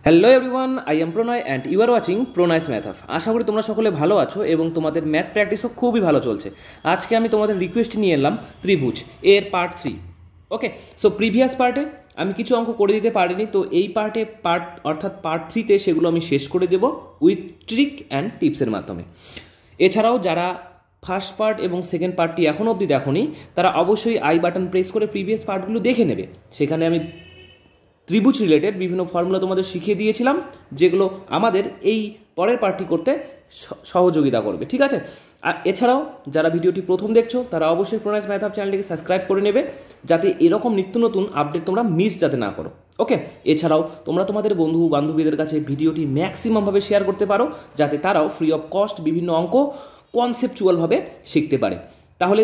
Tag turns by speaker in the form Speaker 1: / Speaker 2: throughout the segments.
Speaker 1: Hello everyone, I am Pranay and you are watching Pranay's math off. আশা করি তোমরা সকলে ভালো আছো এবং তোমাদের ম্যাথ প্র্যাকটিসও খুবই ভালো চলছে। আজকে আমি তোমাদের রিকোয়েস্ট নিয়ে এলাম ত্রিভুজ এর পার্ট 3। ওকে, সো প্রিভিয়াস পার্টে আমি কিছু অঙ্ক করে দিতে পারিনি, তো এই অর্থাৎ পার্ট 3তে সেগুলো আমি শেষ করে দেবো উইথ ট্রিক অ্যান্ড টিপসের মাধ্যমে। এছাড়াও যারা ফার্স্ট পার্ট এবং সেকেন্ড পার্টটি এখনও অবধি দেখোনি তারা অবশ্যই আই বাটন প্রেস করে প্রিভিয়াস পার্টগুলো দেখে নেবে। সেখানে আমি ত্রিভুজ রিলেটেড বিভিন্ন ফর্মুলা তোমাদের শিখিয়ে দিয়েছিলাম, যেগুলো আমাদের এই পরের পার্টটি করতে সহযোগিতা করবে। ঠিক আছে, আর এছাড়াও যারা ভিডিওটি প্রথম দেখছো তারা অবশ্যই প্রণয়স ম্যাথ অফ চ্যানেলটিকে সাবস্ক্রাইব করে নেবে, যাতে এরকম নিত্য নতুন আপডেট তোমরা মিস যাতে না করো। ওকে, এছাড়াও তোমরা তোমাদের বন্ধু বান্ধবীদের কাছে ভিডিওটি ম্যাক্সিমামভাবে শেয়ার করতে পারো, যাতে তারাও ফ্রি অফ কস্ট বিভিন্ন অঙ্ক কনসেপচুয়ালভাবে শিখতে পারে। তাহলে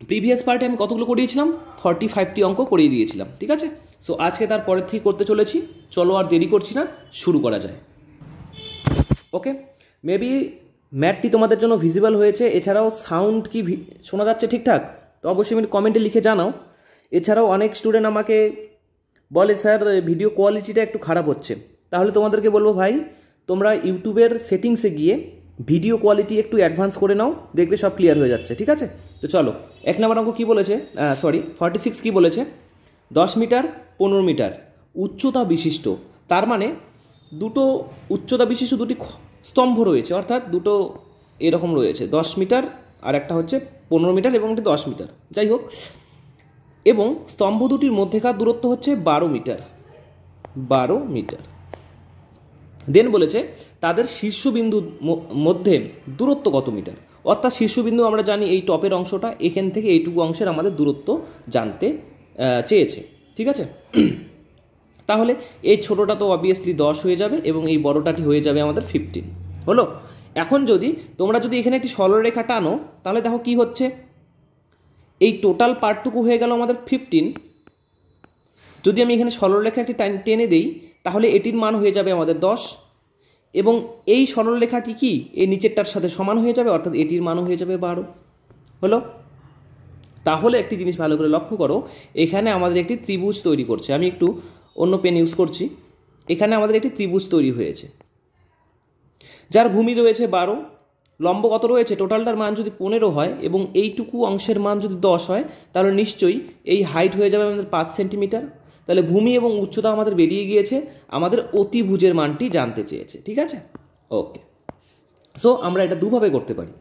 Speaker 1: প্রিভিয়াস পার্টে আমি কতগুলো করিয়েছিলাম? 45টি অঙ্ক করিয়ে দিয়েছিলাম। ঠিক আছে, সো আজকে তার পরের থেকে করতে চলেছি। চলো আর দেরি করছি না, শুরু করা যায়। ওকে, মেবি ম্যাথটি তোমাদের জন্য ভিজিবল হয়েছে। এছাড়াও সাউন্ড কি শোনা যাচ্ছে ঠিকঠাক? তো অবশ্যই আমি কমেন্টে লিখে জানাও। এছাড়াও অনেক স্টুডেন্ট আমাকে বলে, স্যার ভিডিও কোয়ালিটিটা একটু খারাপ হচ্ছে। তাহলে তোমাদেরকে বলবো, ভাই তোমরা ইউটিউবের সেটিংসে গিয়ে ভিডিও কোয়ালিটি একটু অ্যাডভান্স করে নাও, দেখবে সব ক্লিয়ার হয়ে যাচ্ছে। ঠিক আছে, তো চলো। 1 নম্বর অঙ্ক কী বলেছে? 46 কী বলেছে? 10 মিটার 15 মিটার উচ্চতা বিশিষ্ট, তার মানে দুটো উচ্চতা বিশিষ্ট দুটি স্তম্ভ রয়েছে, অর্থাৎ দুটো এরকম রয়েছে, 10 মিটার আর একটা হচ্ছে 15 মিটার এবং একটি 10 মিটার, যাই হোক। এবং স্তম্ভ দুটির মধ্যেকার দূরত্ব হচ্ছে 12 মিটার। দেন বলেছে তাদের শীর্ষবিন্দুর মধ্যে দূরত্ব কত মিটার। অর্থাৎ শীর্ষবিন্দু আমরা জানি এই টপের অংশটা, এখান থেকে এইটুকু অংশের আমাদের দূরত্ব জানতে চেয়েছে। ঠিক আছে, তাহলে এই ছোটোটা তো অবভিয়াসলি 10 হয়ে যাবে এবং এই বড়টাটি হয়ে যাবে আমাদের 15 হলো। এখন তোমরা যদি এখানে একটি সরলরেখা টানো, তাহলে দেখো কি হচ্ছে, এই টোটাল পার্টটুকু হয়ে গেল আমাদের 15। যদি আমি এখানে সরলরেখা একটি টেনে দেই, তাহলে এটির মান হয়ে যাবে আমাদের 10 এবং এই সরলরেখাটি কি এই নিচেরটার সাথে সমান হয়ে যাবে, অর্থাৎ এটির মানও হয়ে যাবে 12 হলো। তাহলে একটি জিনিস ভালো করে লক্ষ্য করো, এখানে আমাদের একটি ত্রিভুজ তৈরি করছে। আমি একটু অন্য পেন ইউজ করছি। এখানে আমাদের একটি ত্রিভুজ তৈরি হয়েছে, যার ভূমি রয়েছে 12, লম্ব কত রয়েছে, টোটালটার মান যদি 15 হয় এবং এইটুকু অংশের মান যদি 10 হয়, তাহলে নিশ্চয়ই এই হাইট হয়ে যাবে আমাদের 5 সেন্টিমিটার। তাহলে ভূমি এবং উচ্চতা আমাদের বেরিয়ে গিয়েছে, আমাদের অতিভুজের মানটি জানতে চেয়েছে। ঠিক আছে, ওকে। সো আমরা এটা দুভাবে করতে পারি।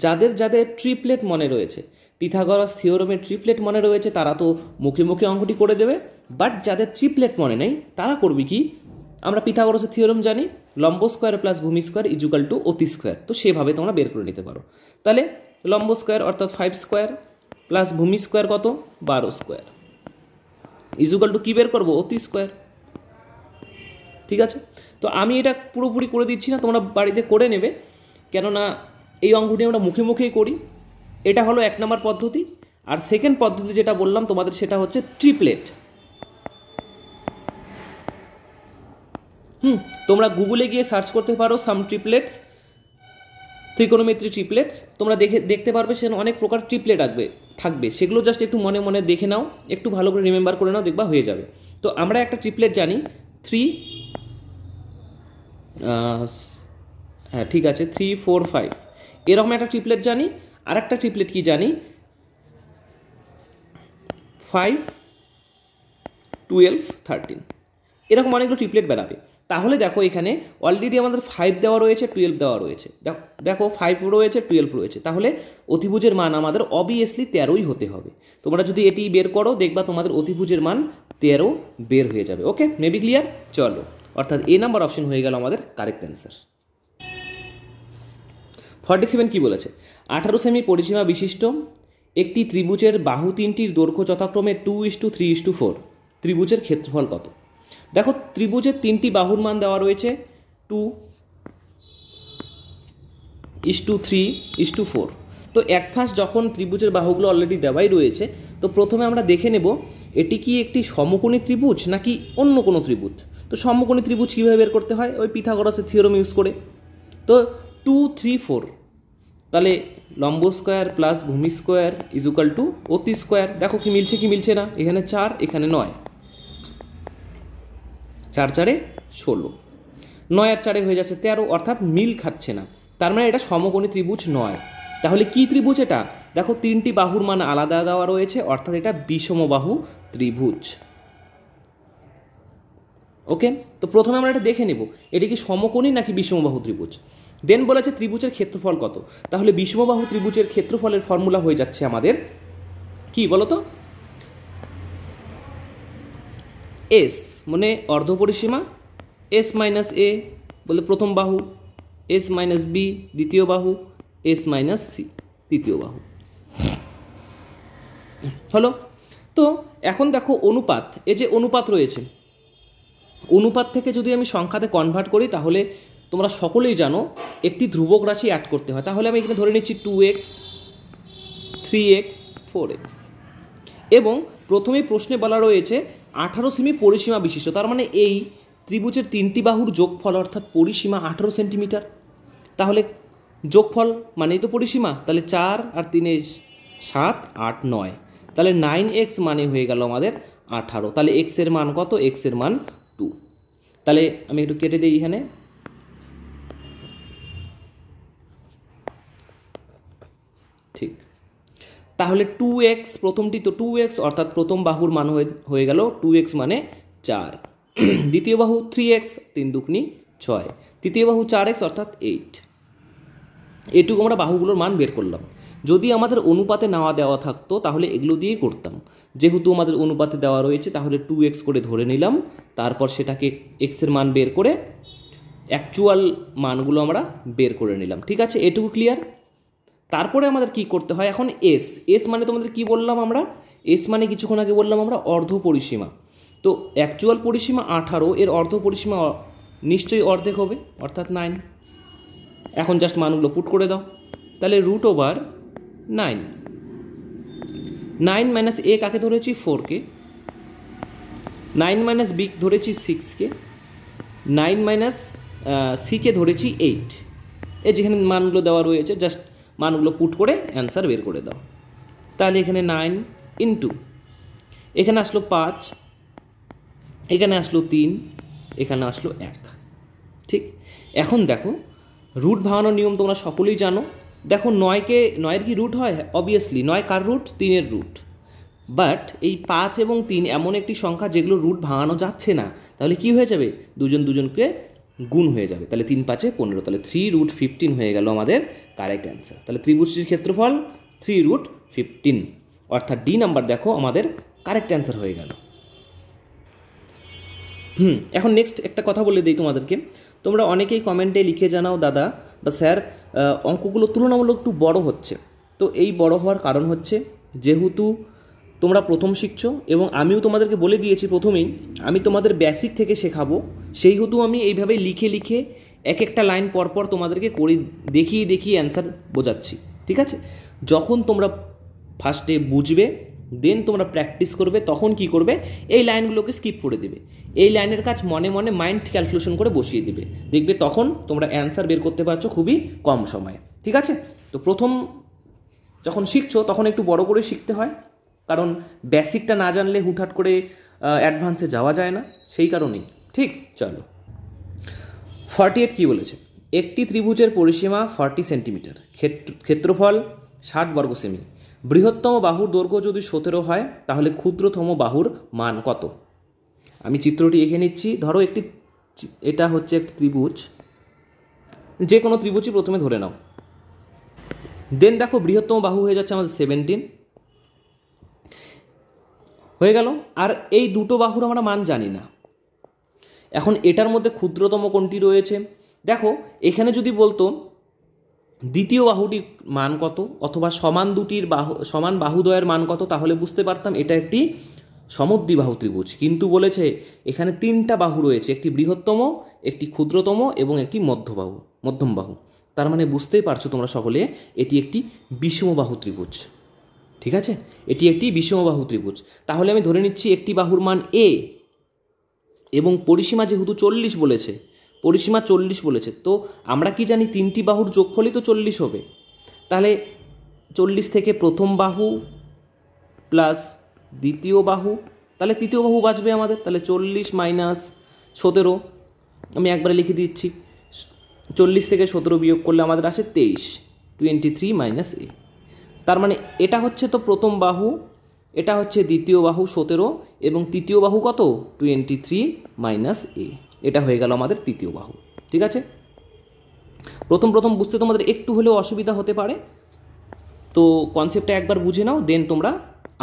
Speaker 1: যাদের ট্রিপলেট মনে রয়েছে, পিথাগোরাস থিওরেমের ট্রিপলেট মনে রয়েছে, তারা তো মুখে মুখে অঙ্কটি করে দেবে। বাট যাদের ট্রিপলেট মনে নেই, তারা করবে কি, আমরা পিথাগোরাসের থিওরেম জানি, লম্ব স্কোয়ার প্লাস ভূমি স্কোয়ার ইজুকাল টু অতি স্কোয়ার। তো সেভাবে তোমরা বের করে নিতে পারো। তাহলে লম্ব স্কোয়ার অর্থাৎ 5 স্কোয়ার প্লাস ভূমি স্কোয়ার কত, 12 স্কোয়ার ইজুকাল টু কী বের করবো, অতি স্কোয়ার। ঠিক আছে, তো আমি এটা পুরোপুরি করে দিচ্ছি না, তোমরা বাড়িতে করে নেবে, কেননা এই অঙ্কটি আমরা মুখে মুখেই করি। এটা হলো 1 নম্বর পদ্ধতি। আর সেকেন্ড পদ্ধতি যেটা বললাম তোমাদের, সেটা হচ্ছে ট্রিপলেট। তোমরা গুগলে গিয়ে সার্চ করতে পারো সাম ট্রিপলেটস, ত্রিকোণমিত্রি ট্রিপলেটস। তোমরা দেখতে পারবে সেখানে অনেক প্রকার ট্রিপলেট থাকবে। সেগুলো জাস্ট একটু মনে মনে দেখে নাও, একটু ভালো করে রিমেম্বার করে নাও, দেখবা হয়ে যাবে। তো আমরা একটা ট্রিপলেট জানি 3, হ্যাঁ ঠিক আছে, 3 4 5 এরকম একটা ট্রিপলেট জানি। আর একটা ট্রিপলেট কি জানি, 5 12 13, এরকম অনেকগুলো ট্রিপলেট বেরাবে। তাহলে দেখো এখানে অলরেডি আমাদের 5 দেওয়া রয়েছে, 12 দেওয়া রয়েছে। দেখো 5 রয়েছে, 12 রয়েছে, তাহলে অতিভুজের মান আমাদের অবভিয়াসলি 13ই হতে হবে। তোমরা যদি এটি বের করো, দেখবা তোমাদের অতিভুজের মান 13 বের হয়ে যাবে। ওকে, মেবি ক্লিয়ার? চলো, অর্থাৎ এ নাম্বার অপশন হয়ে গেল আমাদের কারেক্ট অ্যান্সার। 47 কি বলেছে? 18 সেমি পরিসীমা বিশিষ্ট একটি ত্রিভুজের বাহু তিনটির দৈর্ঘ্য যথাক্রমে 2:3:4। ত্রিভুজের ক্ষেত্রফল কত? দেখো ত্রিভুজের 3টি বাহুর মান দেওয়া রয়েছে 2:3:4। তো এক ফাঁস যখন ত্রিভুজের বাহুগুলো অলরেডি দেওয়াই রয়েছে, তো প্রথমে আমরা দেখে নেব এটি কি একটি সমকোণী ত্রিভুজ নাকি অন্য কোনো ত্রিভুজ। তো সমকোণী ত্রিভুজ কীভাবে বের করতে হয়, ওই পিথাগোরাসের থিওরেম ইউজ করে। তো 2 3 4, তাহলে লম্ব স্কোয়ার প্লাস ভূমি স্কোয়ার ইজুকাল টু অতি স্কোয়ার। দেখো কি মিলছে কি মিলছে না, এখানে 4 এখানে 9, 4 4 16, 9 আর 4 হয়ে যাচ্ছে 13, অর্থাৎ মিল খাচ্ছে না। তার মানে এটা সমকোণী ত্রিভুজ নয়। তাহলে কি ত্রিভুজ এটা? দেখো 3টি বাহুর মান আলাদা দেওয়া রয়েছে, অর্থাৎ এটা বিষমবাহু ত্রিভুজ। ওকে, তো প্রথমে আমরা এটা দেখে নেব এটা কি সমকোণী নাকি বিষমবাহু ত্রিভুজ। দেন বলেছে ত্রিভুজের ক্ষেত্রফল কত। তাহলে বিষমবাহু ত্রিভুজের ক্ষেত্রফলের ফর্মুলা হয়ে যাচ্ছে আমাদের কি বলতো, এস মানে অর্ধপরিসীমা, এস মাইনাস এ বলে প্রথম বাহু, এস মাইনাস বি দ্বিতীয় বাহু, এস মাইনাস সি তৃতীয় বাহু। হলো। তো এখন দেখো অনুপাত, এই যে অনুপাত রয়েছে, অনুপাত থেকে যদি আমি সংখ্যাতে কনভার্ট করি তাহলে তোমরা সকলেই জানো একটি ধ্রুবক রাশি অ্যাড করতে হয়। তাহলে আমি এখানে ধরে নিচ্ছি 2x 3x 4x, এবং প্রথমেই প্রশ্নে বলা রয়েছে 18 সেমি পরিসীমা বিশিষ্ট। তার মানে এই ত্রিভুজের 3টি বাহুর যোগফল অর্থাৎ পরিসীমা 18 সেন্টিমিটার। তাহলে যোগফল মানেই তো পরিসীমা, তাহলে 4 আর 3 7 8 9, তাহলে 9x মানে হয়ে গেল আমাদের 18। তাহলে x এর মান কত? x এর মান 2। তাহলে আমি একটু কেটে দিই এখানে, ঠিক। তাহলে 2x, প্রথমটি তো 2x অর্থাৎ প্রথম বাহুর মান হয়ে গেল 2x মানে 4, দ্বিতীয় বাহু 3x 3 দুগুনি 6, তৃতীয় বাহু 4x অর্থাৎ 8। এটুকু আমরা বাহুগুলোর মান বের করলাম। যদি আমাদের অনুপাতে নেওয়া দেওয়া থাকতো তাহলে এগুলো দিয়েই করতাম। যেহেতু আমাদের অনুপাতে দেওয়া রয়েছে তাহলে 2x করে ধরে নিলাম, তারপর সেটাকে x এর মান বের করে অ্যাকচুয়াল মানগুলো আমরা বের করে নিলাম। ঠিক আছে, এটুকু ক্লিয়ার। তারপরে আমাদের কি করতে হয় এখন, এস। এস মানে তোমাদের কি বললাম আমরা? এস মানে কিছুক্ষণ আগে বললাম আমরা অর্ধ পরিসীমা। তো অ্যাকচুয়াল পরিসীমা 18, এর অর্ধ পরিসীমা নিশ্চয়ই অর্ধেক হবে অর্থাৎ 9। এখন জাস্ট মানগুলো পুট করে দাও, তাহলে √9, 9 মাইনাস এ কাকে ধরেছি? 4কে, 9 মাইনাস বি ধরেছি 6কে, 9 মাইনাস সিকে ধরেছি 8। এই যেখানে মানগুলো দেওয়া রয়েছে জাস্ট মানগুলো পুট করে অ্যান্সার বের করে দাও। তাহলে এখানে 9 ইন্টু, এখানে আসলো 5, এখানে আসলো 3, এখানে আসলো 1। ঠিক, এখন দেখো রুট ভাঙানোর নিয়ম তোমরা সকলেই জানো। দেখো 9-এর কি রুট হয়? অবভিয়াসলি 9 কার রুট? 3-এর রুট। বাট এই 5 এবং 3 এমন একটি সংখ্যা যেগুলো রুট ভাঙানো যাচ্ছে না, তাহলে কি হয়ে যাবে? দুজনকে গুণ হয়ে যাবে। তাহলে 3 5 15, তাহলে 3√15 হয়ে গেল আমাদের কারেক্ট অ্যান্সার। তাহলে ত্রিভুজটির ক্ষেত্রফল 3√15, অর্থাৎ ডি নাম্বার দেখো আমাদের কারেক্ট অ্যান্সার হয়ে গেল। এখন নেক্সট একটা কথা বলে দিই তোমাদেরকে। তোমরা অনেকেই কমেন্টে লিখে জানাও দাদা বা স্যার অঙ্কগুলো তুলনামূলক একটু বড় হচ্ছে। তো এই বড় হওয়ার কারণ হচ্ছে যেহেতু তোমরা প্রথম শিখছো, এবং আমিও তোমাদেরকে বলে দিয়েছি প্রথমেই আমি তোমাদের বেসিক থেকে শেখাবো, সেইহেতু আমি এইভাবে লিখে লিখে এক একটা লাইন পরপর তোমাদেরকে করে দেখিয়ে অ্যান্সার বোঝাচ্ছি। ঠিক আছে, যখন তোমরা ফার্স্টে বুঝবে দেন তোমরা প্র্যাকটিস করবে, তখন কি করবে? এই লাইনগুলোকে স্কিপ করে দেবে, এই লাইনের কাজ মনে মনে মাইন্ড ক্যালকুলেশন করে বসিয়ে দেবে, দেখবে তখন তোমরা অ্যান্সার বের করতে পারছো খুবই কম সময়ে। ঠিক আছে, তো প্রথম যখন শিখছো তখন একটু বড় করে শিখতে হয়, কারণ বেসিকটা না জানলে হুটহাট করে অ্যাডভান্সে যাওয়া যায় না, সেই কারণেই। ঠিক, চলো 48 কী বলেছে? একটি ত্রিভুজের পরিসীমা 40 সেন্টিমিটার, ক্ষেত্রফল 60 বর্গ সেমি, বৃহত্তম বাহুর দৈর্ঘ্য যদি 17 হয় তাহলে ক্ষুদ্রতম বাহুর মান কত? আমি চিত্রটি এঁকে নিচ্ছি। ধরো এটা হচ্ছে একটি ত্রিভুজ, যে কোনো ত্রিভুজই প্রথমে ধরে নাও। দেন দেখো বৃহত্তম বাহু হয়ে যাচ্ছে আমাদের 17 হয়ে গেল। আর এই দুটো বাহুর আমরা মান জানি না। এখন এটার মধ্যে ক্ষুদ্রতম কোনটি রয়েছে? দেখো এখানে যদি বলতো দ্বিতীয় বাহুটির মান কত, অথবা সমান বাহুদ্বয়ের মান কত, তাহলে বুঝতে পারতাম এটা একটি সমদ্বিবাহু ত্রিভুজ। কিন্তু বলেছে এখানে 3টা বাহু রয়েছে, একটি বৃহত্তম, একটি ক্ষুদ্রতম এবং একটি মধ্যম বাহু। তার মানে বুঝতেই পারছো তোমরা সকলে এটি একটি বিষমবাহু ত্রিভুজ। ঠিক আছে, এটি একটি বিষমবাহু ত্রিভুজ। তাহলে আমি ধরে নিচ্ছি একটি বাহুর মান এ, এবং পরিসীমা যেহেতু 40 বলেছে, পরিসীমা 40 বলেছে, তো আমরা কি জানি 3টি বাহুর যোগফলই তো 40 হবে। তাহলে 40 থেকে প্রথম বাহু প্লাস দ্বিতীয় বাহু, তাহলে তৃতীয় বাহু বাঁচবে আমাদের। তাহলে 40 মাইনাস 17, আমি একবারে লিখে দিচ্ছি। 40 থেকে 17 বিয়োগ করলে আমাদের আসে 23, 23 মাইনাস এ। তার মানে এটা হচ্ছে তো প্রথম বাহু, এটা হচ্ছে দ্বিতীয় বাহু 17 এবং তৃতীয় বাহু কত 23 মাইনাস এ। এটা হয়ে গেল আমাদের তৃতীয় বাহু। ঠিক আছে, প্রথম বুঝতে তোমাদের একটু হলেও অসুবিধা হতে পারে, তো কনসেপ্টটা একবার বুঝে নাও, দেন তোমরা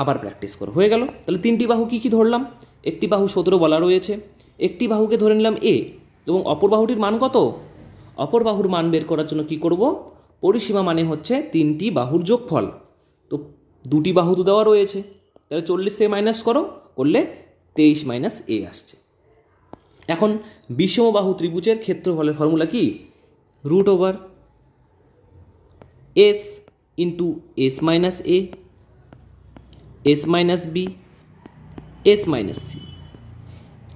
Speaker 1: আবার প্র্যাকটিস করো। হয়ে গেল। তাহলে তিনটি বাহু কী কী ধরলাম? একটি বাহু 17 বলা রয়েছে, একটি বাহুকে ধরে নিলাম এ, এবং অপর বাহুটির মান কত? অপর বাহুর মান বের করার জন্য কি করব? পরিসীমা মানে হচ্ছে তিনটি বাহুর যোগফল। তো দুটি বাহু তো দেওয়া রয়েছে, তাহলে 40 থেকে মাইনাস করলে 23 মাইনাস এ আসছে। এখন বিষমবাহু ত্রিভুজের ক্ষেত্রফলের ফর্মুলা কি? Root over s into s minus a, s minus b, s minus c.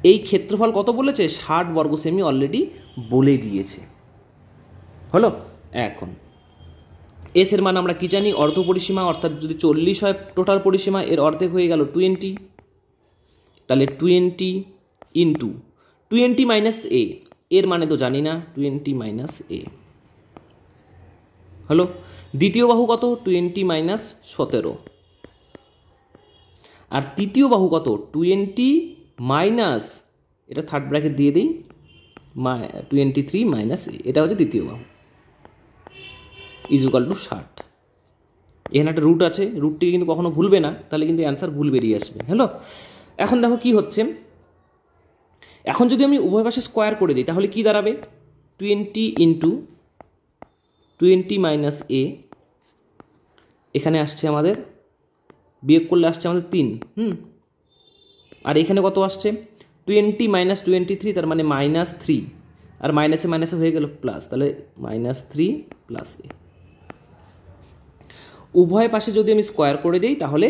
Speaker 1: এই ক্ষেত্রফল কত বলেছে? 60 বর্গ সেমি অলরেডি বলে দিয়েছে। হলো। এখন এস এর মান আমরা কি জানি? অর্ধ পরিসীমা, অর্থাৎ যদি 40 হয় টোটাল পরিসীমা, এর অর্ধেক হয়ে গেল 20, তাহলে 20 ইন্টু 20 মাইনাস এ, এর মানে তো জানি না, 20 মাইনাস এ হলো। দ্বিতীয় বাহু কত? 20 মাইনাস 17, আর তৃতীয় বাহু কত? 20 মাইনাস, এটা থার্ড ব্র্যাকেট দিয়ে দিই, 23 মাইনাস এ, এটা হচ্ছে দ্বিতীয় বাহু, ইজুকাল টু 60। এখানে একটা রুট আছে, রুটটিকে কিন্তু কখনো ভুলবে না, তাহলে কিন্তু অ্যান্সার ভুল বেরিয়ে আসবে। হ্যালো, এখন দেখো কি হচ্ছে। এখন যদি আমি উভয় পাশে স্কোয়ার করে দিই তাহলে কি দাঁড়াবে? 20 ইন্টু 20 মাইনাস এ, এখানে আসছে আমাদের, বিয়োগ করলে আসছে আমাদের 3, আর এখানে কত আসছে? 20 মাইনাস 23, তার মানে মাইনাস 3, আর মাইনাসে মাইনাসে হয়ে গেল প্লাস, তাহলে -3 প্লাস এ। উভয় পাশে যদি আমি স্কোয়ার করে দিই তাহলে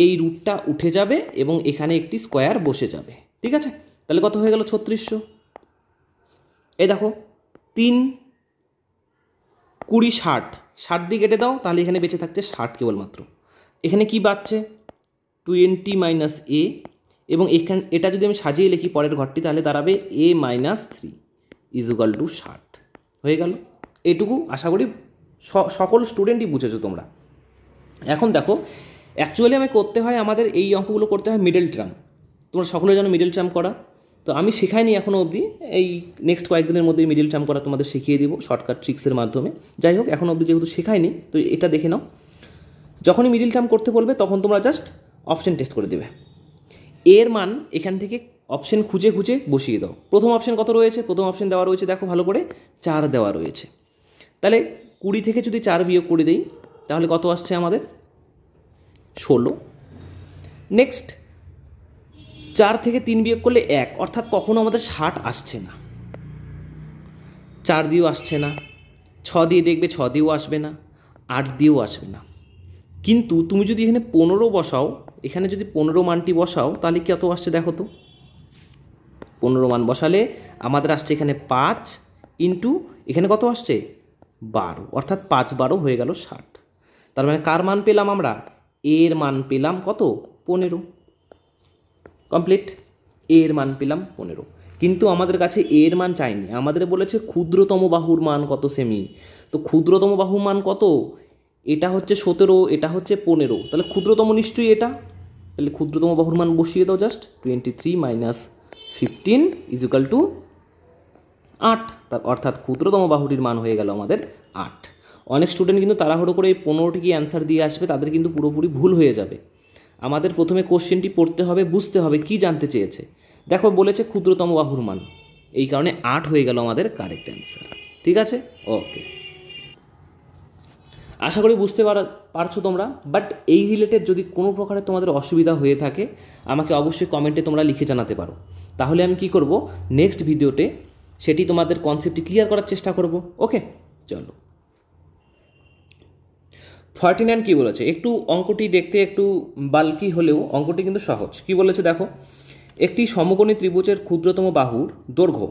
Speaker 1: এই রুটটা উঠে যাবে এবং এখানে একটি স্কোয়ার বসে যাবে। ঠিক আছে, তাহলে কত হয়ে গেল? 3600। এই দেখো 3 20 60, 60 দিয়ে কেটে দাও, তাহলে এখানে বেঁচে থাকছে 60 কেবলমাত্র। এখানে কি বাড়ছে? 20 মাইনাস এ, এবং এখানে এটা যদি আমি সাজিয়ে লিখি পরের ঘরটি, তাহলে দাঁড়াবে a মাইনাস 3 ইজুকাল টু 60। হয়ে গেল। এইটুকু আশা করি সকল স্টুডেন্টই বুঝেছো তোমরা। এখন দেখো, অ্যাকচুয়ালি আমি করতে হয়, আমাদের এই অঙ্কগুলো করতে হয় মিডল টার্ম। তোমরা সকলে জানো মিডল টার্ম করা, তো আমি শেখাইনি এখনও অবধি, এই নেক্সট কয়েকদিনের মধ্যেই মিডল টার্ম করা তোমাদের শিখিয়ে দিব শর্টকাট ট্রিক্সের মাধ্যমে। যাই হোক, এখনও অবধি যেহেতু শেখাইনি, তো এটা দেখে নাও। যখনই মিডল টার্ম করতে বলবে তখন তোমরা জাস্ট অপশন টেস্ট করে দেবে। এর মান এখান থেকে অপশন খুঁজে খুঁজে বসিয়ে দাও। প্রথম অপশন কত রয়েছে? প্রথম অপশন দেওয়া রয়েছে, দেখো ভালো করে, 4 দেওয়া রয়েছে। তাহলে 20 থেকে যদি 4 বিয়োগ করে দিই তাহলে কত আসছে আমাদের? 16। নেক্সট 4 থেকে 3 বিয়োগ করলে 1, অর্থাৎ কখনো আমাদের 60 আসছে না। 4 দিয়েও আসছে না, 6 দিয়ে দেখবে 6 দিয়েও আসবে না, 8 দিয়েও আসবে না। কিন্তু তুমি যদি এখানে 15 বসাও, এখানে যদি 15 মানটি বসাও তাহলে কত আসছে দেখো তো। 15 মান বসালে আমাদের আসছে এখানে 5 ইন্টু এখানে কত আসছে? 12, অর্থাৎ 5 12 হয়ে গেল 60। তার মানে কার মান পেলাম আমরা? এর মান পেলাম কত? 15। কমপ্লিট। এর মান পেলাম 15, কিন্তু আমাদের কাছে এর মান চাইনি, আমাদের বলেছে ক্ষুদ্রতম বাহুর মান কত সেমি। তো ক্ষুদ্রতম বাহুর মান কত? এটা হচ্ছে 17, এটা হচ্ছে 15, তাহলে ক্ষুদ্রতম নিশ্চয়ই এটা। তাহলে ক্ষুদ্রতম বাহুর মান বসিয়ে দাও জাস্ট, 23 মাইনাস 15 ইজুকাল টু 8, অর্থাৎ ক্ষুদ্রতম বাহুটির মান হয়ে গেল আমাদের 8। অনেক স্টুডেন্ট কিন্তু তাড়াহুড়ো করে এই 15টি অ্যান্সার দিয়ে আসবে, তাদের কিন্তু পুরোপুরি ভুল হয়ে যাবে। আমাদের প্রথমে কোশ্চেনটি পড়তে হবে, বুঝতে হবে কি জানতে চেয়েছে। দেখো বলেছে ক্ষুদ্রতম বাহুর মান, এই কারণে 8 হয়ে গেল আমাদের কারেক্ট অ্যান্সার। ঠিক আছে, ওকে, আশা করি বুঝতে পারছো তোমরা। বাট এই রিলেটেড যদি কোনো প্রকারে তোমাদের অসুবিধা হয়ে থাকে আমাকে অবশ্যই কমেন্টে তোমরা লিখে জানাতে পারো, তাহলে আমি কি করব নেক্সট ভিডিওতে সেটি তোমাদের কনসেপ্টটি ক্লিয়ার করার চেষ্টা করব। ওকে, চলো। 49 কি বলেছে? একটু অঙ্কটি দেখতে একটু বাল্কি হলেও অঙ্কটি কিন্তু সহজ। কি বলেছে দেখো, একটি সমকোণী ত্রিভুজের ক্ষুদ্রতম বাহুর দৈর্ঘ্য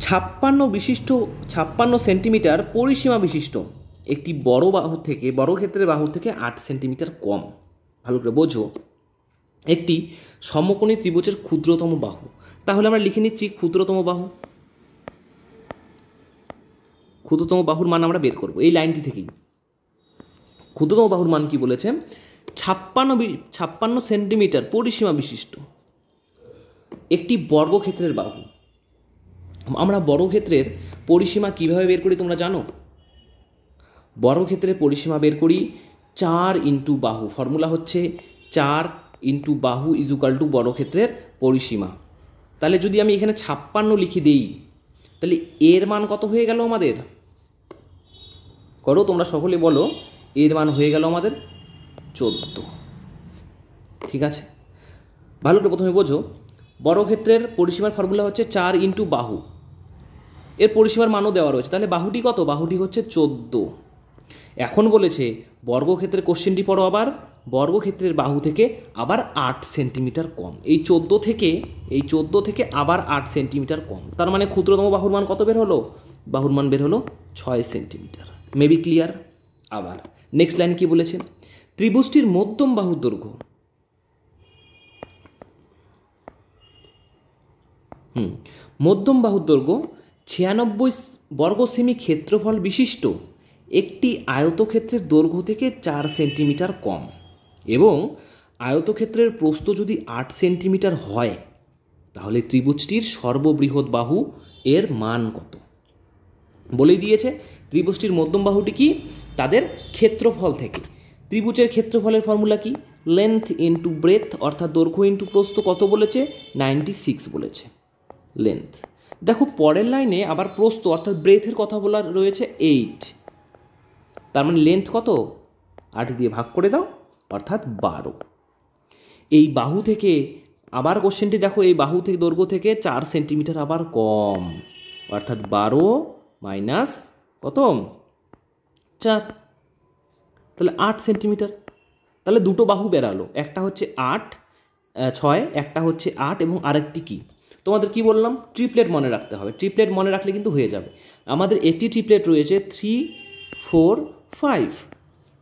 Speaker 1: 56 সেন্টিমিটার পরিসীমা বিশিষ্ট একটি বড় ক্ষেত্রের বাহুর থেকে 8 সেন্টিমিটার কম। ভালো করে বোঝো, একটি সমকোণী ত্রিভুজের ক্ষুদ্রতম বাহু। তাহলে আমরা লিখে নিচ্ছি ক্ষুদ্রতম বাহু। ক্ষুদ্রতম বাহুর মান আমরা বের করব এই লাইনটি থেকেই। ক্ষুদ্রতম বাহুর মান কি বলেছে? 56 সেন্টিমিটার পরিসীমা বিশিষ্ট একটি বর্গক্ষেত্রের বাহু। আমরা বর্গক্ষেত্রের পরিসীমা কিভাবে বের করি তোমরা জানো? বর্গক্ষেত্রের পরিসীমা বের করি 4 ইন্টু বাহু। ফর্মুলা হচ্ছে 4 ইন্টু বাহু ইজ ইকুয়াল টু বর্গক্ষেত্রের পরিসীমা। তাহলে যদি আমি এখানে 56 লিখে দেই, তাহলে এর মান কত হয়ে গেল আমাদের? করো তোমরা সকলে বলো, এর মান হয়ে গেল আমাদের 14। ঠিক আছে, ভালো করে প্রথমে বোঝো, বর্গক্ষেত্রের পরিসীমার ফর্মুলা হচ্ছে 4 ইন্টু বাহু, এর পরিসীমার মানও দেওয়া রয়েছে। তাহলে বাহুটি কত? বাহুটি হচ্ছে 14। এখন বলেছে বর্গক্ষেত্রের কোশ্চেনটি পড়ো আবার, বর্গক্ষেত্রের বাহু থেকে আবার 8 সেন্টিমিটার কম। এই 14 থেকে আবার 8 সেন্টিমিটার কম, তার মানে ক্ষুদ্রতম বাহুর মান কত বের হলো? বাহুর মান বের হলো 6 সেন্টিমিটার। Maybe clear? আবার নেক্সট লাইন কি বলেছে? ত্রিভুজটির মধ্যম বাহুর দৈর্ঘ্য মধ্যম বাহুর দৈর্ঘ্য 96 বর্গ সেমি ক্ষেত্রফল বিশিষ্ট একটি আয়তক্ষেত্রের দৈর্ঘ্য থেকে 4 সেন্টিমিটার কম এবং আয়তক্ষেত্রের প্রস্থ যদি 8 সেন্টিমিটার হয়, তাহলে ত্রিভুজটির সর্ববৃহৎ বাহু এর মান কত? বলেই দিয়েছে ত্রিভুজটির মধ্যম বাহুটি কি? তাদের ক্ষেত্রফল থেকে। ত্রিভুজের ক্ষেত্রফলের ফর্মুলা কি? লেন্থ ইন্টু ব্রেথ, অর্থাৎ দৈর্ঘ্য ইন্টু প্রস্থ কত বলেছে? 96 বলেছে লেন্থ। দেখো পরের লাইনে আবার প্রস্থ অর্থাৎ ব্রেথের কথা বলা রয়েছে 8, তার মানে লেন্থ কত? 8 দিয়ে ভাগ করে দাও, অর্থাৎ 12। এই বাহু থেকে আবার কোশ্চেনটি দেখো, এই বাহু থেকে দৈর্ঘ্য থেকে 4 সেন্টিমিটার আবার কম, অর্থাৎ 12 মাইনাস কত? 4, তাহলে 8 সেন্টিমিটার। তাহলে দুটো বাহু বেরালো, একটা হচ্ছে 6, একটা হচ্ছে 8 এবং আরেকটি কি? তোমাদের কি বললাম? ট্রিপলেট মনে রাখতে হবে। ট্রিপলেট মনে রাখলে কিন্তু হয়ে যাবে। আমাদের একটি ট্রিপলেট রয়েছে 3, 4, 5।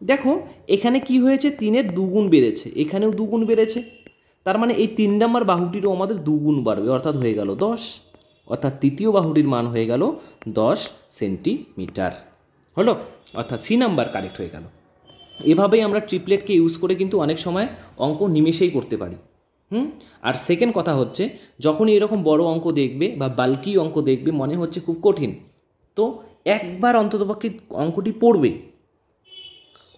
Speaker 1: দেখো এখানে কি হয়েছে? 3-এর দুগুণ বেড়েছে, এখানেও দুগুণ বেড়েছে, তার মানে এই 3 নম্বর বাহুটিরও আমাদের দুগুণ বাড়বে, অর্থাৎ হয়ে গেল 10, অর্থাৎ তৃতীয় বাহুটির মান হয়ে গেল 10 সেন্টিমিটার। হলো, অর্থাৎ সি নাম্বার কারেক্ট হয়ে গেল। এভাবেই আমরা ট্রিপলেটকে ইউজ করে কিন্তু অনেক সময় অঙ্ক নিমেষেই করতে পারি। আর সেকেন্ড কথা হচ্ছে, যখনই এরকম বড় অঙ্ক দেখবে বা বাল্কি অঙ্ক দেখবে মনে হচ্ছে খুব কঠিন, তো একবার অন্ততপক্ষে অঙ্কটি পড়বে।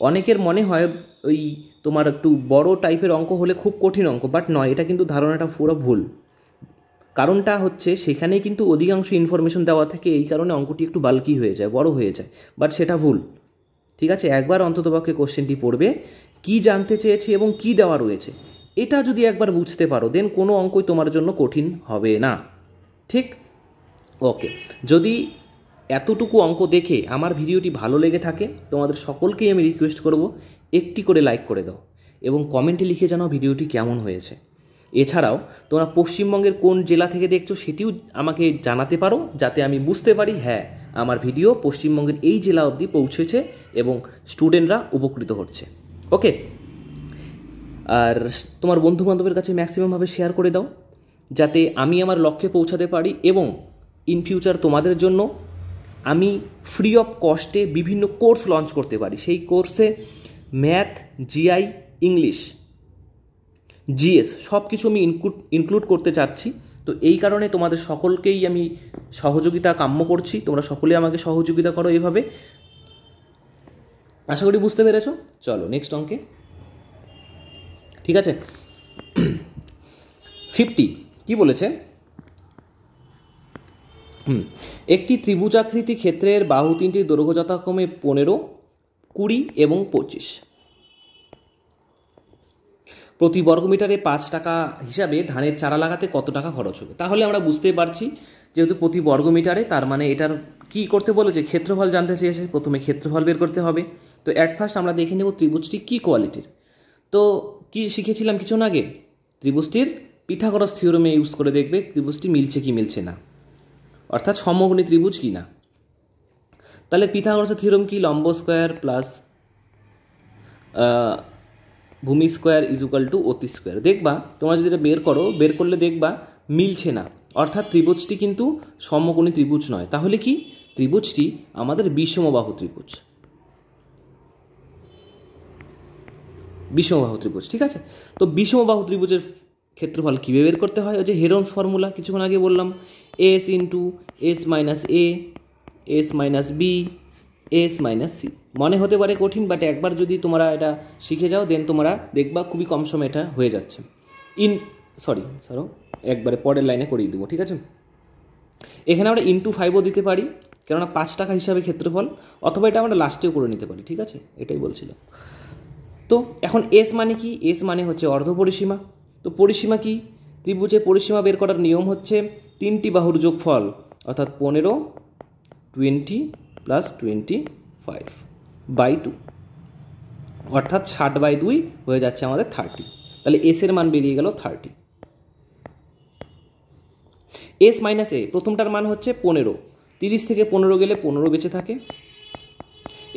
Speaker 1: অনেকের মনে হয় ওই তোমার একটু বড় টাইপের অঙ্ক হলে খুব কঠিন অঙ্ক, বাট নয়, এটা কিন্তু ধারণাটা পুরো ভুল। কারণটা হচ্ছে সেখানেই কিন্তু অধিকাংশ ইনফরমেশন দেওয়া থাকে, এই কারণে অঙ্কটি একটু বাল্কি হয়ে যায়, বড় হয়ে যায়, বাট সেটা ভুল। ঠিক আছে, একবার অন্ততপক্ষে কোশ্চেনটি পড়বে, কি জানতে চেয়েছে এবং কি দেওয়া রয়েছে, এটা যদি একবার বুঝতে পারো, দেন কোনো অঙ্কই তোমার জন্য কঠিন হবে না। ঠিক, ওকে। যদি এতটুকু অঙ্ক দেখে আমার ভিডিওটি ভালো লেগে থাকে, তোমাদের সকলকেই আমি রিকোয়েস্ট করব একটি করে লাইক করে দাও এবং কমেন্টে লিখে জানাও ভিডিওটি কেমন হয়েছে। এছাড়াও তোমরা পশ্চিমবঙ্গের কোন জেলা থেকে দেখছো সেটিও আমাকে জানাতে পারো, যাতে আমি বুঝতে পারি হ্যাঁ আমার ভিডিও পশ্চিমবঙ্গের এই জেলা অবধি পৌঁছেছে এবং স্টুডেন্টরা উপকৃত হচ্ছে। ওকে, আর তোমার বন্ধুবান্ধবের কাছে ম্যাক্সিমামভাবে শেয়ার করে দাও, যাতে আমি আমার লক্ষ্যে পৌঁছাতে পারি এবং ইন ফিউচার তোমাদের জন্য আমি ফ্রি অফ কস্টে বিভিন্ন কোর্স লঞ্চ করতে পারি। সেই কোর্সে ম্যাথ, জিআই, ইংলিশ, জিএস সব কিছু আমি ইনক্লুড করতে চাচ্ছি। তো এই কারণে তোমাদের সকলকেই আমি সহযোগিতা কাম্য করছি, তোমরা সকলে আমাকে সহযোগিতা করো এইভাবে। আশা করি বুঝতে পেরেছো। চলো নেক্সট অঙ্কে। ঠিক আছে, 50 কি বলেছে? একটি ত্রিভুজাকৃতি ক্ষেত্রের বাহু তিনটির দৈর্ঘ্য যথাক্রমে 15, 20 এবং 25। প্রতি বর্গমিটারে 5 টাকা হিসাবে ধানের চারা লাগাতে কত টাকা খরচ হবে? তাহলে আমরা বুঝতে পারছি যেহেতু প্রতি বর্গমিটারে, তার মানে এটার কি করতে বলেছে? ক্ষেত্রফল জানতে চেয়েছে। প্রথমে ক্ষেত্রফল বের করতে হবে। তো অ্যাট ফার্স্ট আমরা দেখে নেব ত্রিভুজটি কী কোয়ালিটির। তো কি শিখেছিলাম কিছুক্ষণ আগে? ত্রিভুজটির পিথাগোরাস থিওরেমে ইউজ করে দেখবে ত্রিভুজটি মিলছে কি মিলছে না, অর্থাৎ সমকোণী ত্রিভুজ কি না। তাহলে পিথাগোরাসের থিওরেম কি? লম্ব স্কোয়ার প্লাস ভূমি স্কোয়ার ইজুকাল টু অতি স্কোয়ার। দেখবা তোমরা যদি এটা বের করলে দেখবা মিলছে না, অর্থাৎ ত্রিভুজটি কিন্তু সমকোণী ত্রিভুজ নয়। তাহলে কি ত্রিভুজটি আমাদের বিষমবাহু ত্রিভুজ, বিষমবাহু ত্রিভুজ, ঠিক আছে। তো বিষমবাহু ত্রিভুজের ক্ষেত্রফল কীভাবে বের করতে হয়? ওই যে হেরনস ফর্মুলা কিছুক্ষণ আগে বললাম, s into s minus a, s minus b, s minus c. মনে হতে পারে কঠিন, বাট একবার যদি তোমরা এটা শিখে যাও দেন তোমরা দেখবা খুবই কম সময় এটা হয়ে যাচ্ছে। একবারে পরের লাইনে করিয়ে দেবো, ঠিক আছে। এখানে আমরা ইন্টু 5ও দিতে পারি, কেননা 5 টাকা হিসাবে ক্ষেত্রফল, অথবা এটা আমরা লাস্টেও করে নিতে পারি, ঠিক আছে, এটাই বলছিলাম। তো এখন এস মানে কি? এস মানে হচ্ছে অর্ধ পরিসীমা। তো পরিসীমা কি? ত্রিভুজে পরিসীমা বের করার নিয়ম হচ্ছে 3টি বাহুর যোগফল, অর্থাৎ 15, 20 প্লাস 25 বাই 2, অর্থাৎ 60/2 হয়ে যাচ্ছে আমাদের 30। তাহলে এস এর মান বেরিয়ে গেল 30। এস মাইনাস এ, প্রথমটার মান হচ্ছে 15, 30 থেকে 15 গেলে 15 বেঁচে থাকে।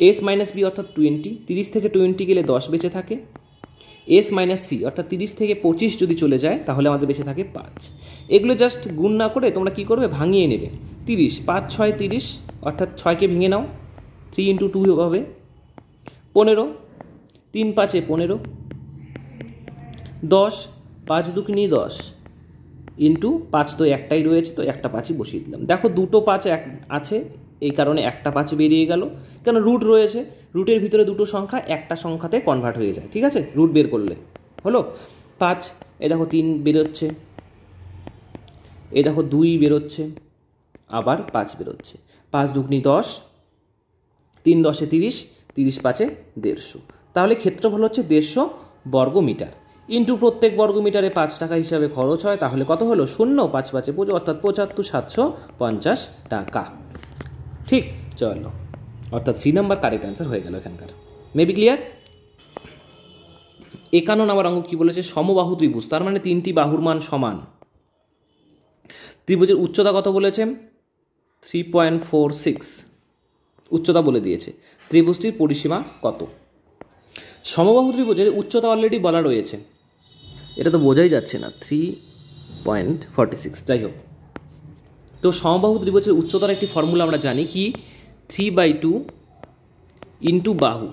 Speaker 1: এস মাইনাস বি অর্থাৎ 20, 30 থেকে 20 গেলে 10 বেঁচে থাকে। এস মাইনাস সি অর্থাৎ 30 থেকে 25 যদি চলে যায় তাহলে আমাদের বেঁচে থাকে 5। এগুলো জাস্ট গুণ না করে তোমরা কী করবে, ভাঙিয়ে নেবে। 30, 5 6 30, অর্থাৎ 6কে ভেঙে নাও, 3 ইন্টু 2 হবে 15, 3 5 15, 10, 5 2 10 ইন্টু 5 তো একটাই রয়েছে, তো একটা 5ই বসিয়ে দিলাম। দেখো দুটো 5 আছে, এই কারণে একটা 5 বেরিয়ে গেল, কেন রুট রয়েছে, রুটের ভিতরে দুটো সংখ্যা একটা সংখ্যাতে কনভার্ট হয়ে যায়, ঠিক আছে, রুট বের করলে হলো 5। এই দেখো 3 বেরোচ্ছে, এই দেখো 2 বেরোচ্ছে, আবার 5 বেরোচ্ছে। 5 2 10, 3 10 30, 30 5 150। তাহলে ক্ষেত্রফল হচ্ছে 150 বর্গমিটার, ইন্টু প্রত্যেক বর্গমিটারে 5 টাকা হিসাবে খরচ হয়। তাহলে কত হলো? 0 5 5 5, অর্থাৎ 75 750 টাকা। ঠিক, চলো, অর্থাৎ সি নাম্বার কারেক্ট অ্যান্সার হয়ে গেল এখানকার। Maybe clear? 51 নম্বর অঙ্ক কী বলেছে? সমবাহু ত্রিভুজ, তার মানে 3টি বাহুর মান সমান। ত্রিভুজের উচ্চতা কত বলেছে? 3.46 উচ্চতা বলে দিয়েছে। ত্রিভুজটির পরিসীমা কত? সমবাহু ত্রিভুজের উচ্চতা অলরেডি বলা রয়েছে, এটা তো বোঝাই যাচ্ছে না, 3.46। যাই হোক, তো সমবাহু ত্রিভুজের উচ্চতার একটি ফর্মুলা আমরা জানি কি, 3/2 ইন্টু বাহু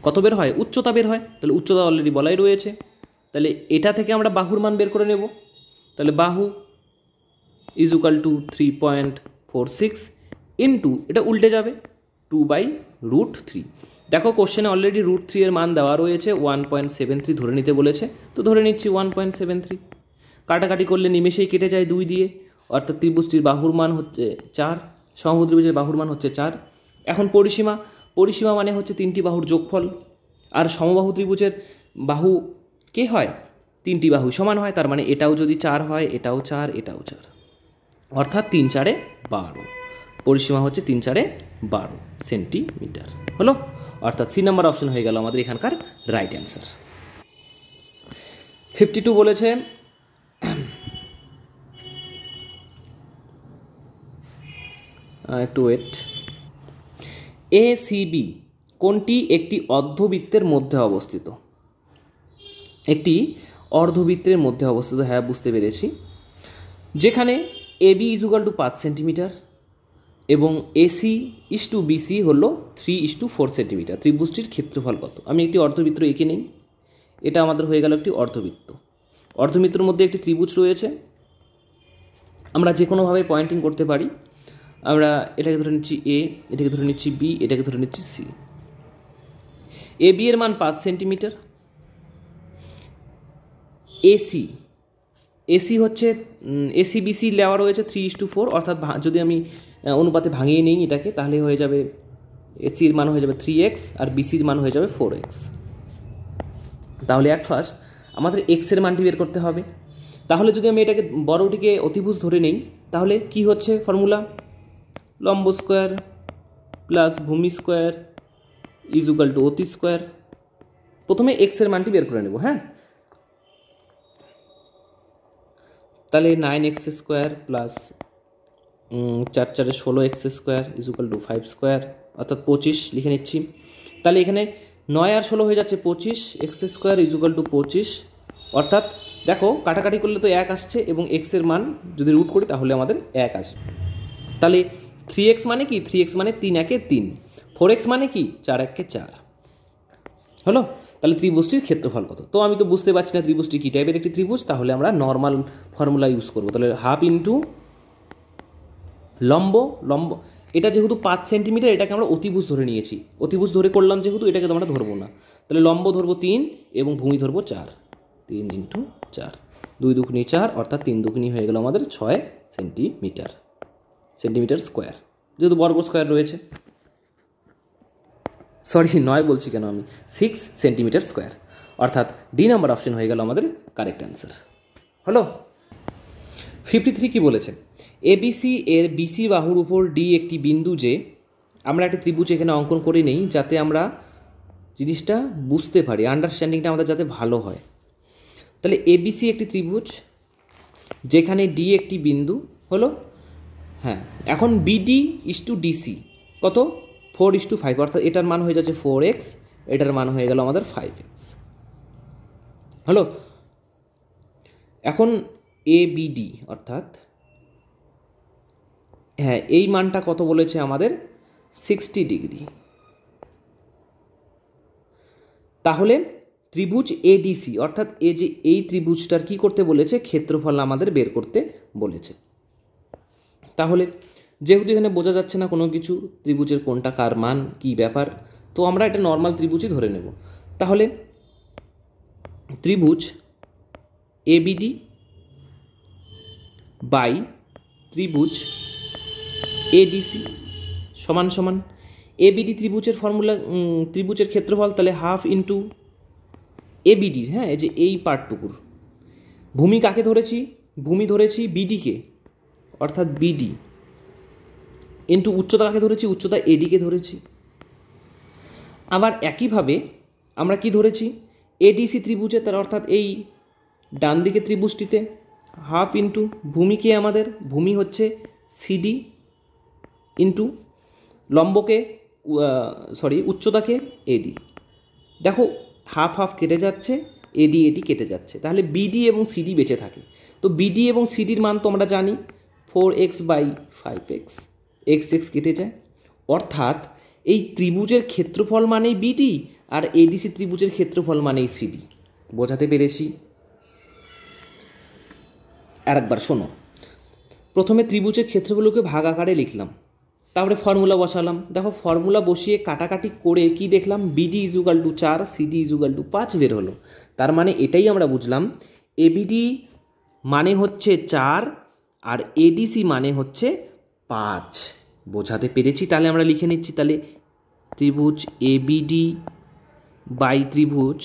Speaker 1: কত বের হয়? উচ্চতা বের হয়। তাহলে উচ্চতা অলরেডি বলাই রয়েছে, তাহলে এটা থেকে আমরা বাহুর মান বের করে নেব। তাহলে বাহু ইজুকাল টু 3.46 ইন্টু, এটা উল্টে যাবে, 2/√3। দেখো কোশ্চেনে অলরেডি √3 এর মান দেওয়া রয়েছে, 1.73 ধরে নিতে বলেছে, তো ধরে নিচ্ছি 1.73। কাটাকাটি করলে নিমেষেই কেটে যায় 2 দিয়ে, অর্থাৎ ত্রিভুজটির বাহুর মান হচ্ছে 4, সমবাহু ত্রিভুজের বাহুর মান হচ্ছে 4। এখন পরিসীমা, পরিসীমা মানে হচ্ছে 3টি বাহুর যোগফল, আর সমবাহু ত্রিভুজের বাহু কে হয়? 3টি বাহু সমান হয়, তার মানে এটাও যদি 4 হয়, এটাও 4, এটাও 4, অর্থাৎ 3 4 12। পরিসীমা হচ্ছে 3 4 12 সেন্টিমিটার, হলো। অর্থাৎ সি নাম্বার অপশন হয়ে গেল আমাদের এখানকার রাইট অ্যান্সার। 52 বলেছে একটু ওয়েট। ACB কোনটি একটি অর্ধবৃত্তের মধ্যে অবস্থিত? একটি অর্ধবৃত্তের মধ্যে অবস্থিত, হ্যাঁ বুঝতে পেরেছি। যেখানে AB ইজুকাল টু 5 সেন্টিমিটার এবং AC ইস টু BC হলো 3:4 সেন্টিমিটার। ত্রিভুজটির ক্ষেত্রফল কত? আমি একটি অর্ধবৃত্ত এঁকে নিই, এটা আমাদের হয়ে গেল একটি অর্ধবৃত্ত। অর্ধবৃত্তের মধ্যে একটি ত্রিভুজ রয়েছে, আমরা যে কোনোভাবে পয়েন্টিং করতে পারি। আমরা এটাকে ধরে নিচ্ছি A, এটাকে ধরে নিচ্ছি B, এটাকে ধরে নিচ্ছি C। AB এর মান 5 সেন্টিমিটার। AC হচ্ছে ACBC দেওয়া রয়েছে 3:4, অর্থাৎ যদি আমি অনুপাতে ভাঙিয়ে নিই এটাকে, তাহলে হয়ে যাবে AC এর মান হয়ে যাবে 3x আর BC এর মান হয়ে যাবে 4x। তাহলে অ্যাট ফার্স্ট আমাদের x এর মানটি বের করতে হবে। তাহলে যদি আমি এটাকে বড়টিকে অতিভুজ ধরে নিই, তাহলে কি হচ্ছে ফর্মুলা? লম্ব স্কোয়ার প্লাস ভূমি স্কোয়ার ইজুকাল টু অতি স্কোয়ার। প্রথমে x এর মানটি বের করে নেব, হ্যাঁ। তাহলে 9x square plus 4 4 16x square equal to 5 square, অর্থাৎ 25 লিখে নিচ্ছি। তাহলে এখানে 9 আর 16 হয়ে যাচ্ছে 25, এক্স স্কোয়ার ইজুকাল টু 25, অর্থাৎ দেখো কাটাকাটি করলে তো 1 আসছে এবং এক্সের মান যদি রুট করি তাহলে আমাদের 1 আসবে। তাহলে 3x মানে কি, 3x মানে 3 একে 3, 4x মানে কি 4 একে 4 হলো। তাহলে ত্রিভুজটির ক্ষেত্রফল কত? তো আমি তো বুঝতে পারছি না ত্রিভুজটি কী টাইপের একটি ত্রিভুজ, তাহলে আমরা নর্মাল ফর্মুলা ইউজ করবো। তাহলে হাফ ইন্টু লম্ব, লম্ব এটা যেহেতু 5 সেন্টিমিটার এটাকে আমরা অতিভুজ ধরে নিয়েছি, অতিভুজ ধরে করলাম যেহেতু এটাকে তো আমরা ধরবো না, তাহলে লম্ব ধরবো 3 এবং ভূমি ধরবো 4, 3 ইন্টু 4, 2 দুগুণী 4 অর্থাৎ 3 দুগুণী হয়ে গেল আমাদের 6 সেন্টিমিটার, সেন্টিমিটার স্কোয়ার, যেহেতু বর্গ স্কোয়ার রয়েছে, সরি 9 বলছি কেন আমি, 6 সেন্টিমিটার স্কোয়ার, অর্থাৎ ডি নাম্বার অপশন হয়ে গেল আমাদের কারেক্ট অ্যান্সার হলো। 53 কি বলেছে, এবিসি এর বিসি বাহুর উপর ডি একটি বিন্দু, যে আমরা একটি ত্রিভুজ এখানে অঙ্কন করে নেই যাতে আমরা জিনিসটা বুঝতে পারি, আন্ডারস্ট্যান্ডিংটা আমাদের যাতে ভালো হয়। তাহলে এবিসি একটি ত্রিভুজ যেখানে ডি একটি বিন্দু হলো, হ্যাঁ এখন বিডি ইস টু ডিসি কত, 4:5, অর্থাৎ এটার মান হয়ে যাচ্ছে 4x, এটার মান হয়ে গেল আমাদের 5x হলো। এখন এবিডি অর্থাৎ হ্যাঁ এই মানটা কত বলেছে আমাদের 60 ডিগ্রি। তাহলে ত্রিভুজ এডিসি অর্থাৎ এই ত্রিভুজটার কি করতে বলেছে, ক্ষেত্রফল আমাদের বের করতে বলেছে। তাহলে যেহেতু এখানে বোঝা যাচ্ছে না কোনো কিছু ত্রিভুজের কোনটা কার মান কি ব্যাপার, তো আমরা এটা নর্মাল ত্রিভুজই ধরে নেব। তাহলে ত্রিভুজ এবিডি বাই ত্রিভুজ এডিসি সমান সমান এবিডি ত্রিভুজের ফর্মুলা, ত্রিভুজের ক্ষেত্রফল তাহলে হাফ ইন্টু এবিডি, হ্যাঁ এই যে এই পার্টটুকুর ভূমি কাকে ধরেছি, ভূমি ধরেছি বিডিকে অর্থাৎ বিডি, ইন্টু উচ্চতা কাকে ধরেছি, উচ্চতা এডিকে ধরেছি। আবার একইভাবে আমরা কি ধরেছি, এডিসি ত্রিভুজে তার অর্থাৎ এই ডান দিকে ত্রিভুজটিতে হাফ ইন্টু ভূমিকে আমাদের, ভূমি হচ্ছে সিডি ইন্টু লম্বকে উচ্চতাকে এডি, দেখো হাফ হাফ কেটে যাচ্ছে, এডি এডি কেটে যাচ্ছে, তাহলে বিডি এবং সিডি বেঁচে থাকে। তো বিডি এবং সিডির মান তো আমরা জানি 4x by 5x, x x কেটে যায়, অর্থাৎ এই ত্রিভুজের ক্ষেত্রফল মানেই বিডি আর এডিসি ত্রিভুজের ক্ষেত্রফল মানেই সিডি। বোঝাতে পেরেছি? আরেকবার শোনো, প্রথমে ত্রিভুজের ক্ষেত্রগুলোকে ভাগ আকারে লিখলাম, তারপরে ফর্মুলা বসালাম, দেখো ফর্মুলা বসিয়ে কাটাকাটি করে কি দেখলাম, BD equal to 4, CD equal to 5 বের হলো। তার মানে এটাই আমরা বুঝলাম এবিডি মানে হচ্ছে 4 আর এডিসি মানে হচ্ছে 5। বোঝাতে পেরেছি? তাহলে আমরা লিখে নিচ্ছি, তাহলে ত্রিভুজ এবিডি বাই ত্রিভুজ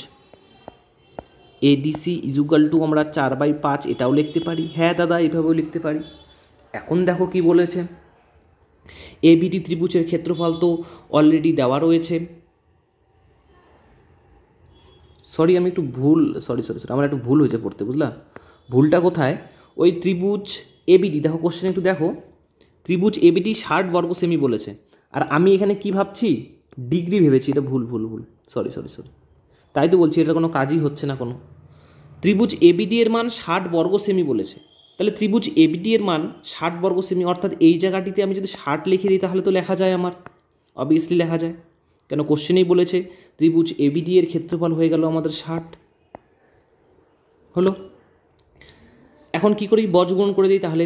Speaker 1: এডিসি ইজুকাল টু আমরা 4/5 এটাও লিখতে পারি, হ্যাঁ দাদা এভাবেও লিখতে পারি। এখন দেখো কি বলেছে, এবিডি ত্রিভুজের ক্ষেত্রফল তো অলরেডি দেওয়া রয়েছে, সরি আমি একটু ভুল, সরি আমার একটু ভুল হয়েছে পড়তে, বুঝলা? ভুলটা কোথায়, ওই ত্রিভুজ এবিডি, দেখো কোশ্চেন একটু দেখো, ত্রিভুজ এবিডি 60 বর্গ সেমি বলেছে, আর আমি এখানে কি ভাবছি, ডিগ্রি ভেবেছি, এটা ভুল, সরি তাই তো বলছি এটা কোনো কাজই হচ্ছে না কোনো। ত্রিভুজ এবিডি এর মান 60 বর্গ সেমি বলেছে, তাহলে ত্রিভুজ এবিডি এর মান 60 বর্গ সেমি, অর্থাৎ এই জায়গাটিতে আমি যদি 60 লিখে দিই তাহলে তো লেখা যায়, আমার অবভিয়াসলি লেখা যায়, কেন কোশ্চেনেই বলেছে ত্রিভুজ এবিডি এর ক্ষেত্রফল হয়ে গেল আমাদের 60 হলো। এখন কি করি, বজ্রগুণ করে দিই, তাহলে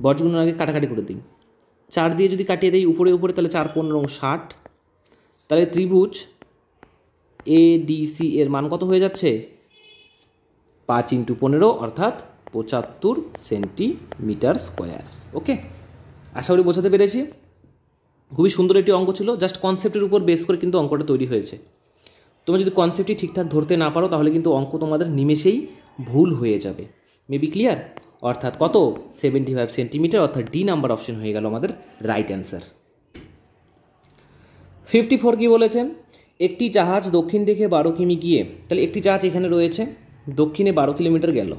Speaker 1: বজ্রগুণের আগে কাটাকাটি করে দিই, 4 দিয়ে যদি কাটিয়ে দিই উপরে তাহলে 4 15 60, তাহলে ত্রিভুজ এডিসি এর মান কত হয়ে যাচ্ছে, 5 × 15 অর্থাৎ 75 সেন্টিমিটার স্কোয়ার। ওকে, আশা করি বোঝাতে পেরেছি। খুবই সুন্দর একটি অঙ্ক ছিল, জাস্ট কনসেপ্টের উপর বেস করে কিন্তু অঙ্কটা তৈরি হয়েছে। তোমরা যদি কনসেপ্টটি ঠিকঠাক ধরতে না পারো তাহলে কিন্তু অঙ্ক তোমাদের নিমেষেই ভুল হয়ে যাবে। Maybe clear? অর্থাৎ কত, 75 সেন্টিমিটার, অর্থাৎ ডি নাম্বার অপশন হয়ে গেল আমাদের রাইট অ্যান্সার। 54 কি বলেছে, একটি জাহাজ দক্ষিণ দিকে 12 কিমি গিয়ে, তাহলে একটি জাহাজ এখানে রয়েছে, দক্ষিণে 12 কিলোমিটার গেল,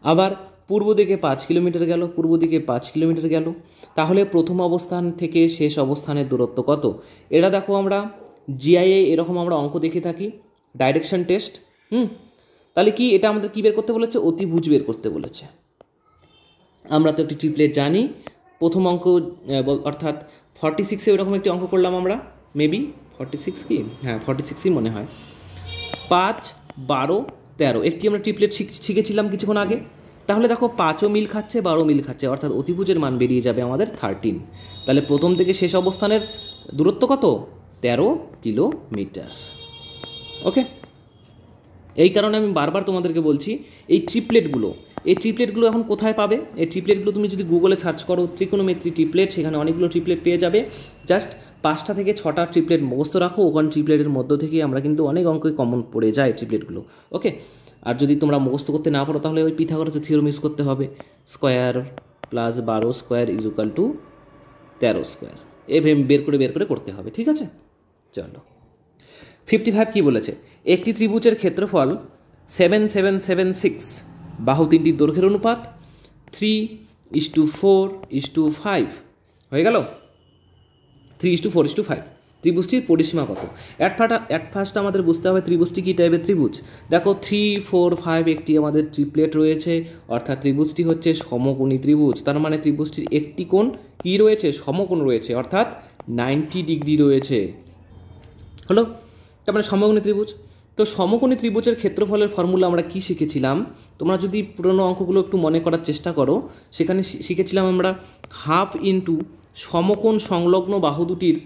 Speaker 1: আবার পূর্ব দিকে 5 কিলোমিটার গেল, পূর্ব দিকে 5 কিলোমিটার গেল, তাহলে প্রথম অবস্থান থেকে শেষ অবস্থানের দূরত্ব কত? এটা দেখো আমরা জিআইএ এরকম আমরা অঙ্ক দেখে থাকি, ডাইরেকশন টেস্ট। তাহলে কি এটা আমাদের কী বের করতে বলেছে? অতিভুজ বের করতে বলেছে। আমরা তো একটি ট্রিপলেট জানি, প্রথম অঙ্ক অর্থাৎ 46-এ ওরকম একটি অঙ্ক করলাম আমরা, মেবি 46 কি, হ্যাঁ 46ই মনে হয়। 5, 12, 13 একটি আমরা ট্রিপলেট শিখেছিলাম কিছুক্ষণ আগে। তাহলে দেখো 5ও মিল খাচ্ছে, 12 মিল খাচ্ছে, অর্থাৎ অতিভুজের মান বেরিয়ে যাবে আমাদের 13। তাহলে প্রথম থেকে শেষ অবস্থানের দূরত্ব কত? 13 কিলোমিটার। ওকে, এই কারণে আমি বারবার তোমাদেরকে বলছি এই ট্রিপলেটগুলো এখন কোথায় পাবে? এই ট্রিপলেটগুলো তুমি যদি গুগলে সার্চ করো ত্রিকোণমিতি ট্রিপলেট, সেখানে অনেকগুলো ট্রিপলেট পেয়ে যাবে। জাস্ট 5টা থেকে 6টা ট্রিপলেট মুখস্থ রাখো, ওখানে ট্রিপলেটের মধ্য থেকে আমরা কিন্তু অনেক অঙ্কই কমন পড়ে যায় ট্রিপলেটগুলো। ওকে, আর যদি তোমরা মুখস্থ করতে না পারো তাহলে ওই পিথাগোরাসের থিওরেম ইউজ করতে হবে, square plus 12 square is equal to 13 square, এভাবে বের করে করতে হবে। ঠিক আছে, চলো 55 কী বলেছে? একটি ত্রিভুজের ক্ষেত্রফল 7, 7, 7, 6, বাহু তিনটির দৈর্ঘ্যের অনুপাত 3:4:5 হয়ে গেল। 3:4:5। ত্রিভুজটির পরিসীমা কত? অ্যাট ফার্স্ট আমাদের বুঝতে হবে ত্রিভুজটি কী টাইপের ত্রিভুজ। দেখো 3, 4, 5 একটি আমাদের ট্রিপলেট রয়েছে, অর্থাৎ ত্রিভুজটি হচ্ছে সমকোণী ত্রিভুজ। তার মানে ত্রিভুজটির একটি কোণ কী রয়েছে? সমকোণ রয়েছে, অর্থাৎ 90 ডিগ্রি রয়েছে। হলো, তার মানে সমকোণী ত্রিভুজ। তো সমকোণী ত্রিভুজের ক্ষেত্রফলের ফর্মুলা আমরা কি শিখেছিলাম? তোমরা যদি পুরনো অঙ্কগুলো একটু মনে করার চেষ্টা করো, সেখানে শিখেছিলাম আমরা হাফ ইন্টু সমকোণ সংলগ্ন বাহু দুটির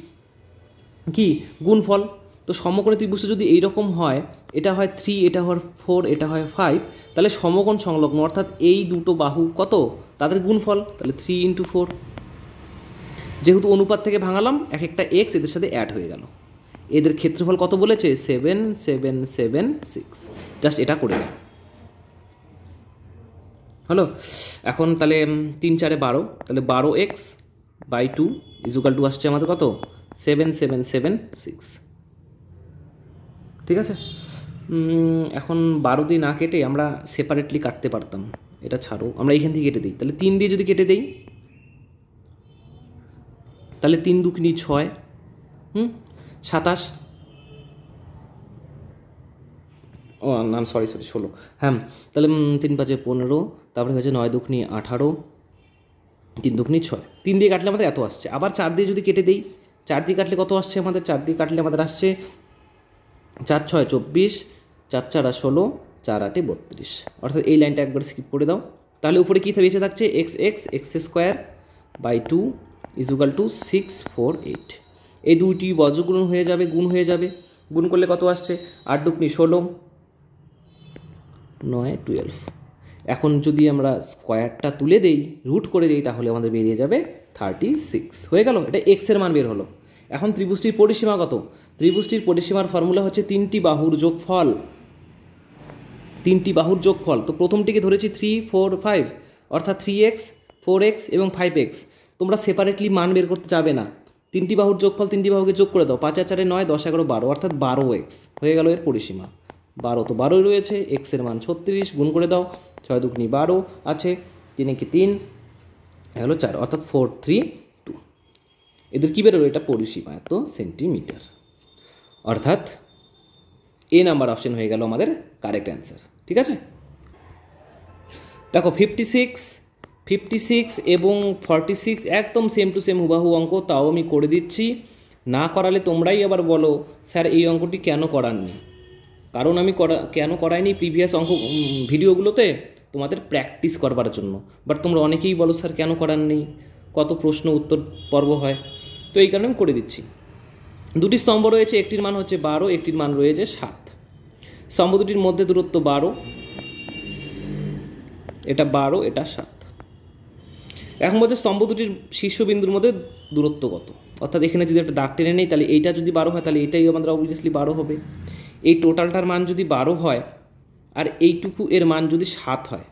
Speaker 1: কি গুণফল। তো সমকোণী ত্রিভুজটা যদি এইরকম হয়, এটা হয় 3, এটা হয় 4, এটা হয় 5, তাহলে সমকোণ সংলগ্ন অর্থাৎ এই দুটো বাহু কত? তাদের গুণফল, তাহলে 3:4। যেহেতু অনুপাত থেকে ভাঙালাম, এক একটা এক্স এদের সাথে অ্যাড হয়ে গেল। এদের ক্ষেত্রফল কত বলেছে? 7, 7, 7, 6। জাস্ট এটা করে দাও, হলো। এখন তাহলে 3, 4, 12, তাহলে 12x/2 ইজ ইকুয়াল টু আসছে আমাদের কত? 7, 7, 7, 6। ঠিক আছে, এখন 12 দিয়ে না কেটে আমরা সেপারেটলি কাটতে পারতাম, এটা ছাড়ো, আমরা এইখান থেকে কেটে দিই। তাহলে 3 দিয়ে যদি কেটে দিই, তাহলে 3 2 6, 27, ও না সরি 16, হ্যাঁ। তাহলে 3 5 15, তারপরে হচ্ছে 9 2 18, 3 2 6। 3 দিয়ে কাটলে আমাদের এত আসছে। আবার 4 দিয়ে যদি কেটে দিই, 4 দিয়ে কাটলে কত আসছে আমাদের? 4 দিয়ে কাটলে আমাদের আসছে 4 6 24, 4 4 16, 4 8 32। অর্থাৎ এই লাইনটা একবার স্কিপ করে দাও। তাহলে উপরে কী বেঁচে থাকছে? x²/2 is equal to 6, 4, 8। এই দুইটি বজ্রগুণ হয়ে যাবে, গুণ হয়ে যাবে। গুণ করলে কত আসছে? 8 2 16, 9 12। এখন যদি আমরা স্কোয়ারটা তুলে দেই, রুট করে দিই, তাহলে আমাদের বেরিয়ে যাবে 36 হয়ে গেল। এটা এক্সের মান বের হলো। এখন ত্রিভুজটির পরিসীমা কত? ত্রিভুজটির পরিসীমার ফর্মুলা হচ্ছে 3টি বাহুর যোগফল। 3টি বাহুর যোগফল। তো প্রথমটিকে ধরেছি 3, 4, 5, অর্থাৎ 3x, 4x এবং 5x। তোমরা সেপারেটলি মান বের করতে যাবে না। 3টি বাহুর যোগফল, 3টি বাহুকে যোগ করে দাও। 5 আর 4 9, 10 11 12, অর্থাৎ 12x হয়ে গেল এর পরিসীমা। 12 তো 12ই রয়েছে, এক্সের মান 36, গুণ করে দাও। 6 2 12 আছে, 3 1 3 হলো 4, অর্থাৎ 4 3 2। এদের কী বেরোলো? এটা পরিসীমা এত সেন্টিমিটার। অর্থাৎ এ নাম্বার অপশন হয়ে গেল আমাদের কারেক্ট অ্যান্সার। ঠিক আছে, দেখো 56 এবং 46 একদম সেম টু সেম হুবাহু অঙ্ক, তাও আমি করে দিচ্ছি। না করালে তোমরাই আবার বলো স্যার এই অঙ্কটি কেন করাননি। কারণ আমি কেন করাইনি প্রিভিয়াস অঙ্ক ভিডিওগুলোতে? তোমাদের প্র্যাকটিস করবার জন্য। বাট তোমরা অনেকেই বলো স্যার কেন করাননি, কত প্রশ্ন উত্তর পর্ব হয়, তো এই কারণে আমি করে দিচ্ছি। দুটি স্তম্ভ রয়েছে, একটির মান হচ্ছে 12, একটির মান রয়েছে 7। স্তম্ভ দুটির মধ্যে দূরত্ব 12, এটা 12, এটা 7। এখন বলছে স্তম্ভ দুটির শীর্ষবিন্দুর মধ্যে দূরত্ব কত? অর্থাৎ এখানে যদি একটা দাগ টেনে নেই, তাহলে এইটা যদি 12 হয়, তাহলে এটাই আমাদের অবভিয়াসলি 12 হবে। এই টোটালটার মান যদি 12 হয়, আর এইটুকু এর মান যদি 7 হয়,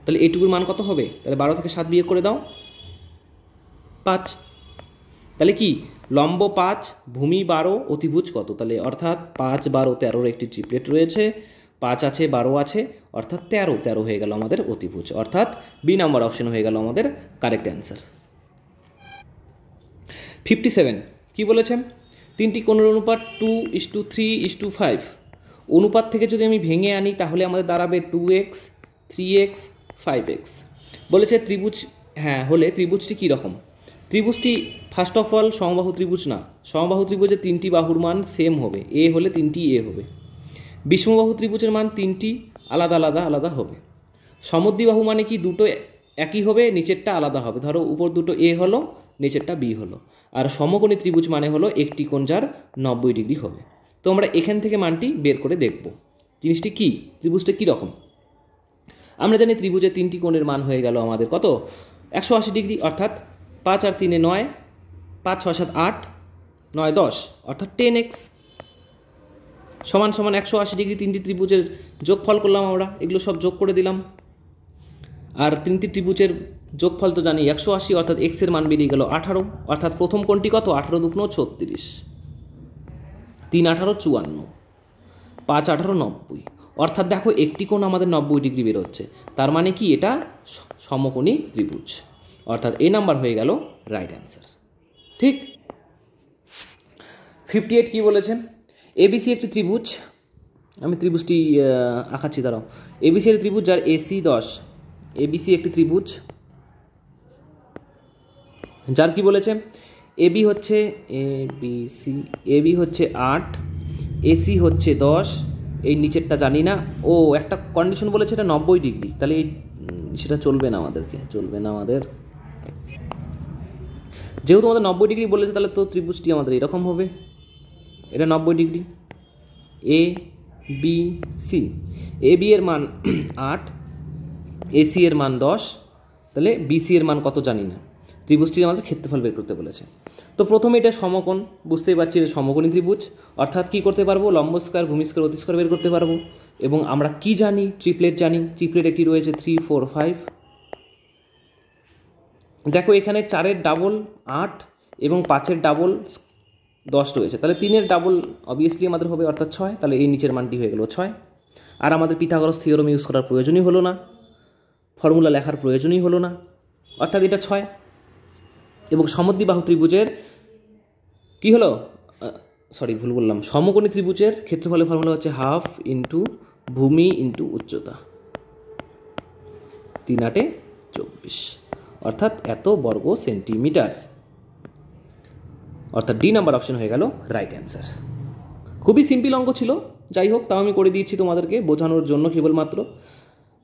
Speaker 1: তাহলে এইটুকুর মান কত হবে? তাহলে 12 থেকে 7 বিয়োগ করে দাও, 5। তাহলে কি লম্ব 5, ভূমি 12, অতিভুজ কত? তাহলে অর্থাৎ 5, 12, 13 একটি ট্রিপলেট রয়েছে, 5 আছে, 12 আছে, অর্থাৎ 13 হয়ে গেল আমাদের অতিভুজ। অর্থাৎ বি নাম্বার অপশন হয়ে গেল আমাদের কারেক্ট অ্যান্সার। 57 কি বলেছেন? তিনটি কোণের অনুপাত 2:3:5। অনুপাত থেকে যদি আমি ভেঙে আনি তাহলে আমাদের দাঁড়াবে 2x 3x 5x। বলেছে ত্রিভুজ, হ্যাঁ হলে ত্রিভুজটি কীরকম? ত্রিভুজটি ফার্স্ট অফ অল সমবাহু ত্রিভুজ না। সমবাহু ত্রিভুজের তিনটি বাহুর মান সেম হবে, এ হলে তিনটি এ হবে। বিষমবাহু ত্রিভুজের মান তিনটি আলাদা আলাদা আলাদা হবে। সমদ্বিবাহু মানে কি? দুটো একই হবে, নিচেরটা আলাদা হবে। ধরো উপর দুটো এ হলো, নিচেরটা বি হলো। আর সমকোণী ত্রিভুজ মানে হলো একটি কোণ যার 90 ডিগ্রি হবে। তো আমরা এখান থেকে মানটি বের করে দেখব জিনিসটি কি, ত্রিভুজটা কীরকম। আমরা জানি ত্রিভুজের তিনটি কোণের মান হয়ে গেল আমাদের কত? 180 ডিগ্রি, অর্থাৎ 5 আর 3 9, 5 6 7 8, 9 10, অর্থাৎ 10x সমান সমান 180 ডিগ্রি। তিনটি ত্রিভুজের যোগফল করলাম আমরা, এগুলো সব যোগ করে দিলাম। আর তিনটি ত্রিভুজের যোগফল তো জানি 180, অর্থাৎ x এর মান বেরিয়ে গেল 18, অর্থাৎ প্রথম কোণটি কত? 18 × 2 = 36, 3 18 54, 5 18 90। অর্থাৎ দেখো একটি কোণ আমাদের 90 ডিগ্রি বেরোচ্ছে, তার মানে কি এটা সমকোণী ত্রিভুজ, অর্থাৎ এ নাম্বার হয়ে গেল রাইট অ্যান্সার। ঠিক। 58 কি বলেছেন? এবিসি একটি ত্রিভুজ, আমি ত্রিভুজটি আঁকাচ্ছি দাঁড়াও। এবিসি একটি ত্রিভুজ যার এসি 10। এবিসি একটি ত্রিভুজ যার কি বলেছে? এবি হচ্ছে এবিসি, এবি হচ্ছে 8, এসি হচ্ছে 10, এই নিচেরটা জানি না। ও একটা কন্ডিশন বলেছে এটা 90 ডিগ্রি, তাহলে এই সেটা চলবে না, আমাদেরকে চলবে না আমাদের। যেহেতু আমাদের 90 ডিগ্রি বলেছে তাহলে তো ত্রিভুজটি আমাদের এরকম হবে, এটা 90 degree. A B C, A B এর মান 8, এসি এর মান 10, তাহলে বিসি এর মান কত জানি না। ত্রিভুজটি আমাদের ক্ষেত্রফল বের করতে বলেছে। তো প্রথমে এটা সমকোণ, বুঝতেই পারছি এটা সমকোণী ত্রিভুজ, অর্থাৎ কি করতে পারবো? লম্ব স্কয়ার ভূমি স্কয়ার অতি স্কয়ার বের করতে পারবো। এবং আমরা কি জানি? ট্রিপলেট জানি। ট্রিপলেট একটি রয়েছে 3 4 5। দেখো এখানে 4-এর ডাবল 8 এবং 5-এর ডাবল 10 রয়েছে, তাহলে 3-এর ডাবল অবভিয়াসলি আমাদের হবে, অর্থাৎ 6। তাহলে এই নিচের মানটি হয়ে গেল 6। আর আমাদের পিথাগোরাস থিওরেম ইউজ করার প্রয়োজনই হলো না, ফর্মুলা লেখার প্রয়োজনই হলো না, অর্থাৎ এটা 6। এবং সমদ্বিবাহু ত্রিভুজের কি হলো? সরি ভুল বললাম, সমকোণী ত্রিভুজের ক্ষেত্রফলের ফর্মুলা হচ্ছে হাফ ইন্টু ভূমি ইন্টু উচ্চতা, 3 8 24, অর্থাৎ এত বর্গ সেন্টিমিটার। অর্থাৎ ডি নাম্বার অপশন হয়ে গেল রাইট অ্যান্সার। খুবই সিম্পল অঙ্ক ছিল, যাই হোক তাও আমি করে দিয়েছি তোমাদেরকে বোঝানোর জন্য কেবলমাত্র।